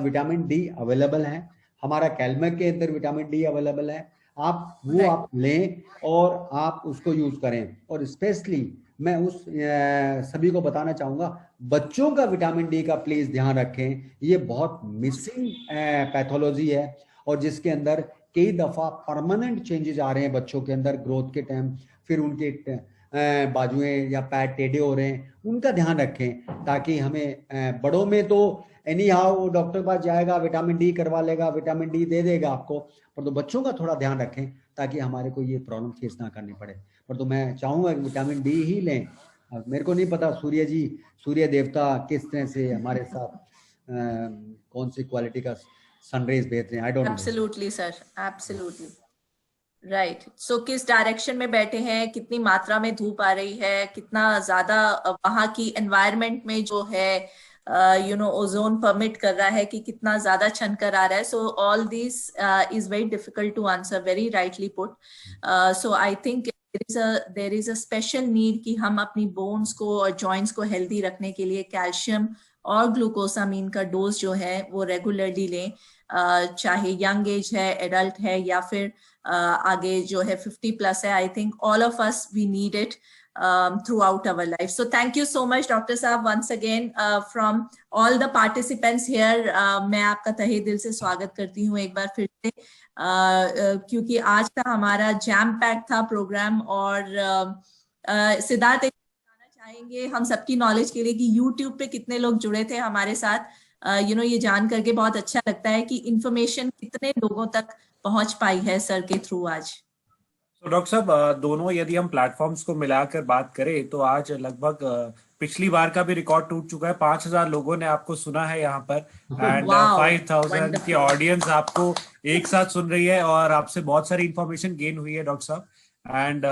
विटामिन डी अवेलेबल है, हमारा कैलमेक के अंदर विटामिन डी अवेलेबल है, आप वो आप लें और आप उसको यूज करें। और स्पेशली मैं उस सभी को बताना चाहूंगा, बच्चों का विटामिन डी का प्लीज ध्यान रखें, ये बहुत मिसिंग पैथोलॉजी है और जिसके अंदर कई दफा परमानेंट चेंजेस आ रहे हैं बच्चों के अंदर ग्रोथ के टाइम, फिर उनके बाजुएं या पैर टेढ़े हो रहे हैं, उनका ध्यान रखें, ताकि हमें बड़ों में तो एनी हाउ डॉक्टर के पास जाएगा, विटामिन डी करवा लेगा, विटामिन डी दे देगा आपको, पर तो बच्चों का थोड़ा ध्यान रखें ताकि हमारे को ये प्रॉब्लम फेस ना करनी पड़े। पर तो मैं चाहूँगा कि विटामिन डी ही लें। मेरे को नहीं पता सूर्य देवता किस तरह से हमारे साथ कौन सी क्वालिटी का सनरेज भेजते हैं, I don't know. Absolutely sir, absolutely right. So किस डायरेक्शन में बैठे हैं, कितनी मात्रा में धूप आ रही है, कितना ज्यादा वहां की एनवायरनमेंट में जो है ओजोन परमिट कर रहा है कि कितना ज्यादा छनकर आ रहा है। So all this is very difficult to answer, very rightly put. So I think there is a special need कि हम अपनी बोन्स को और जॉइंट्स को हेल्दी रखने के लिए कैल्शियम और ग्लूकोसामीन का डोज जो है वो रेगुलरली लें, चाहे यंग एज है, एडल्ट है, या फिर आगे जो है 50+ है। I think all of us we need it throughout our life. So thank you so much Dr. Saab once again from all the participants here. मैं आपका तहे दिल से स्वागत करती हूँ एक बार फिर से, क्योंकि आज का हमारा जैम पैक था प्रोग्राम। और सिद्धार्थ बताना चाहेंगे हम सबकी नॉलेज के लिए कि YouTube पे कितने लोग जुड़े थे हमारे साथ? ये जान करके बहुत अच्छा लगता है कि इंफॉर्मेशन कितने लोगों तक पहुंच पाई है सर के थ्रू आज। तो डॉक्टर साहब, दोनों यदि हम प्लेटफॉर्म्स को मिलाकर बात करें तो आज लगभग पिछली बार का भी रिकॉर्ड टूट चुका है। 5000 लोगों ने आपको सुना है यहाँ पर, एंड 5000 की ऑडियंस आपको एक साथ सुन रही है और आपसे बहुत सारी इंफॉर्मेशन गेन हुई है डॉक्टर साहब। And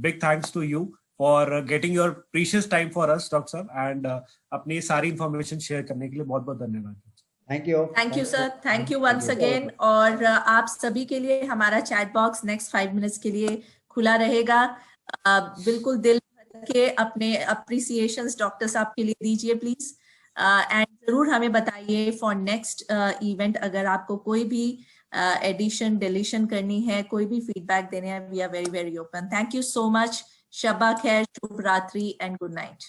big thanks to you for getting your precious time for us doctor साहब, एंड अपनी सारी इंफॉर्मेशन शेयर करने के लिए बहुत बहुत धन्यवाद। Thank you sir, thank you once again. और आप सभी के लिए हमारा चैट बॉक्स नेक्स्ट 5 मिनट्स के लिए खुला रहेगा। बिल्कुल दिल के अपने अप्रिसिएशंस डॉक्टर साहब के लिए दीजिए प्लीज, एंड जरूर हमें बताइए फॉर नेक्स्ट इवेंट अगर आपको कोई भी एडिशन डिलीशन करनी है, कोई भी फीडबैक देने हैं, we are very very open. Thank you so much. शब्बा खैर, शुभ रात्रि एंड गुड नाइट।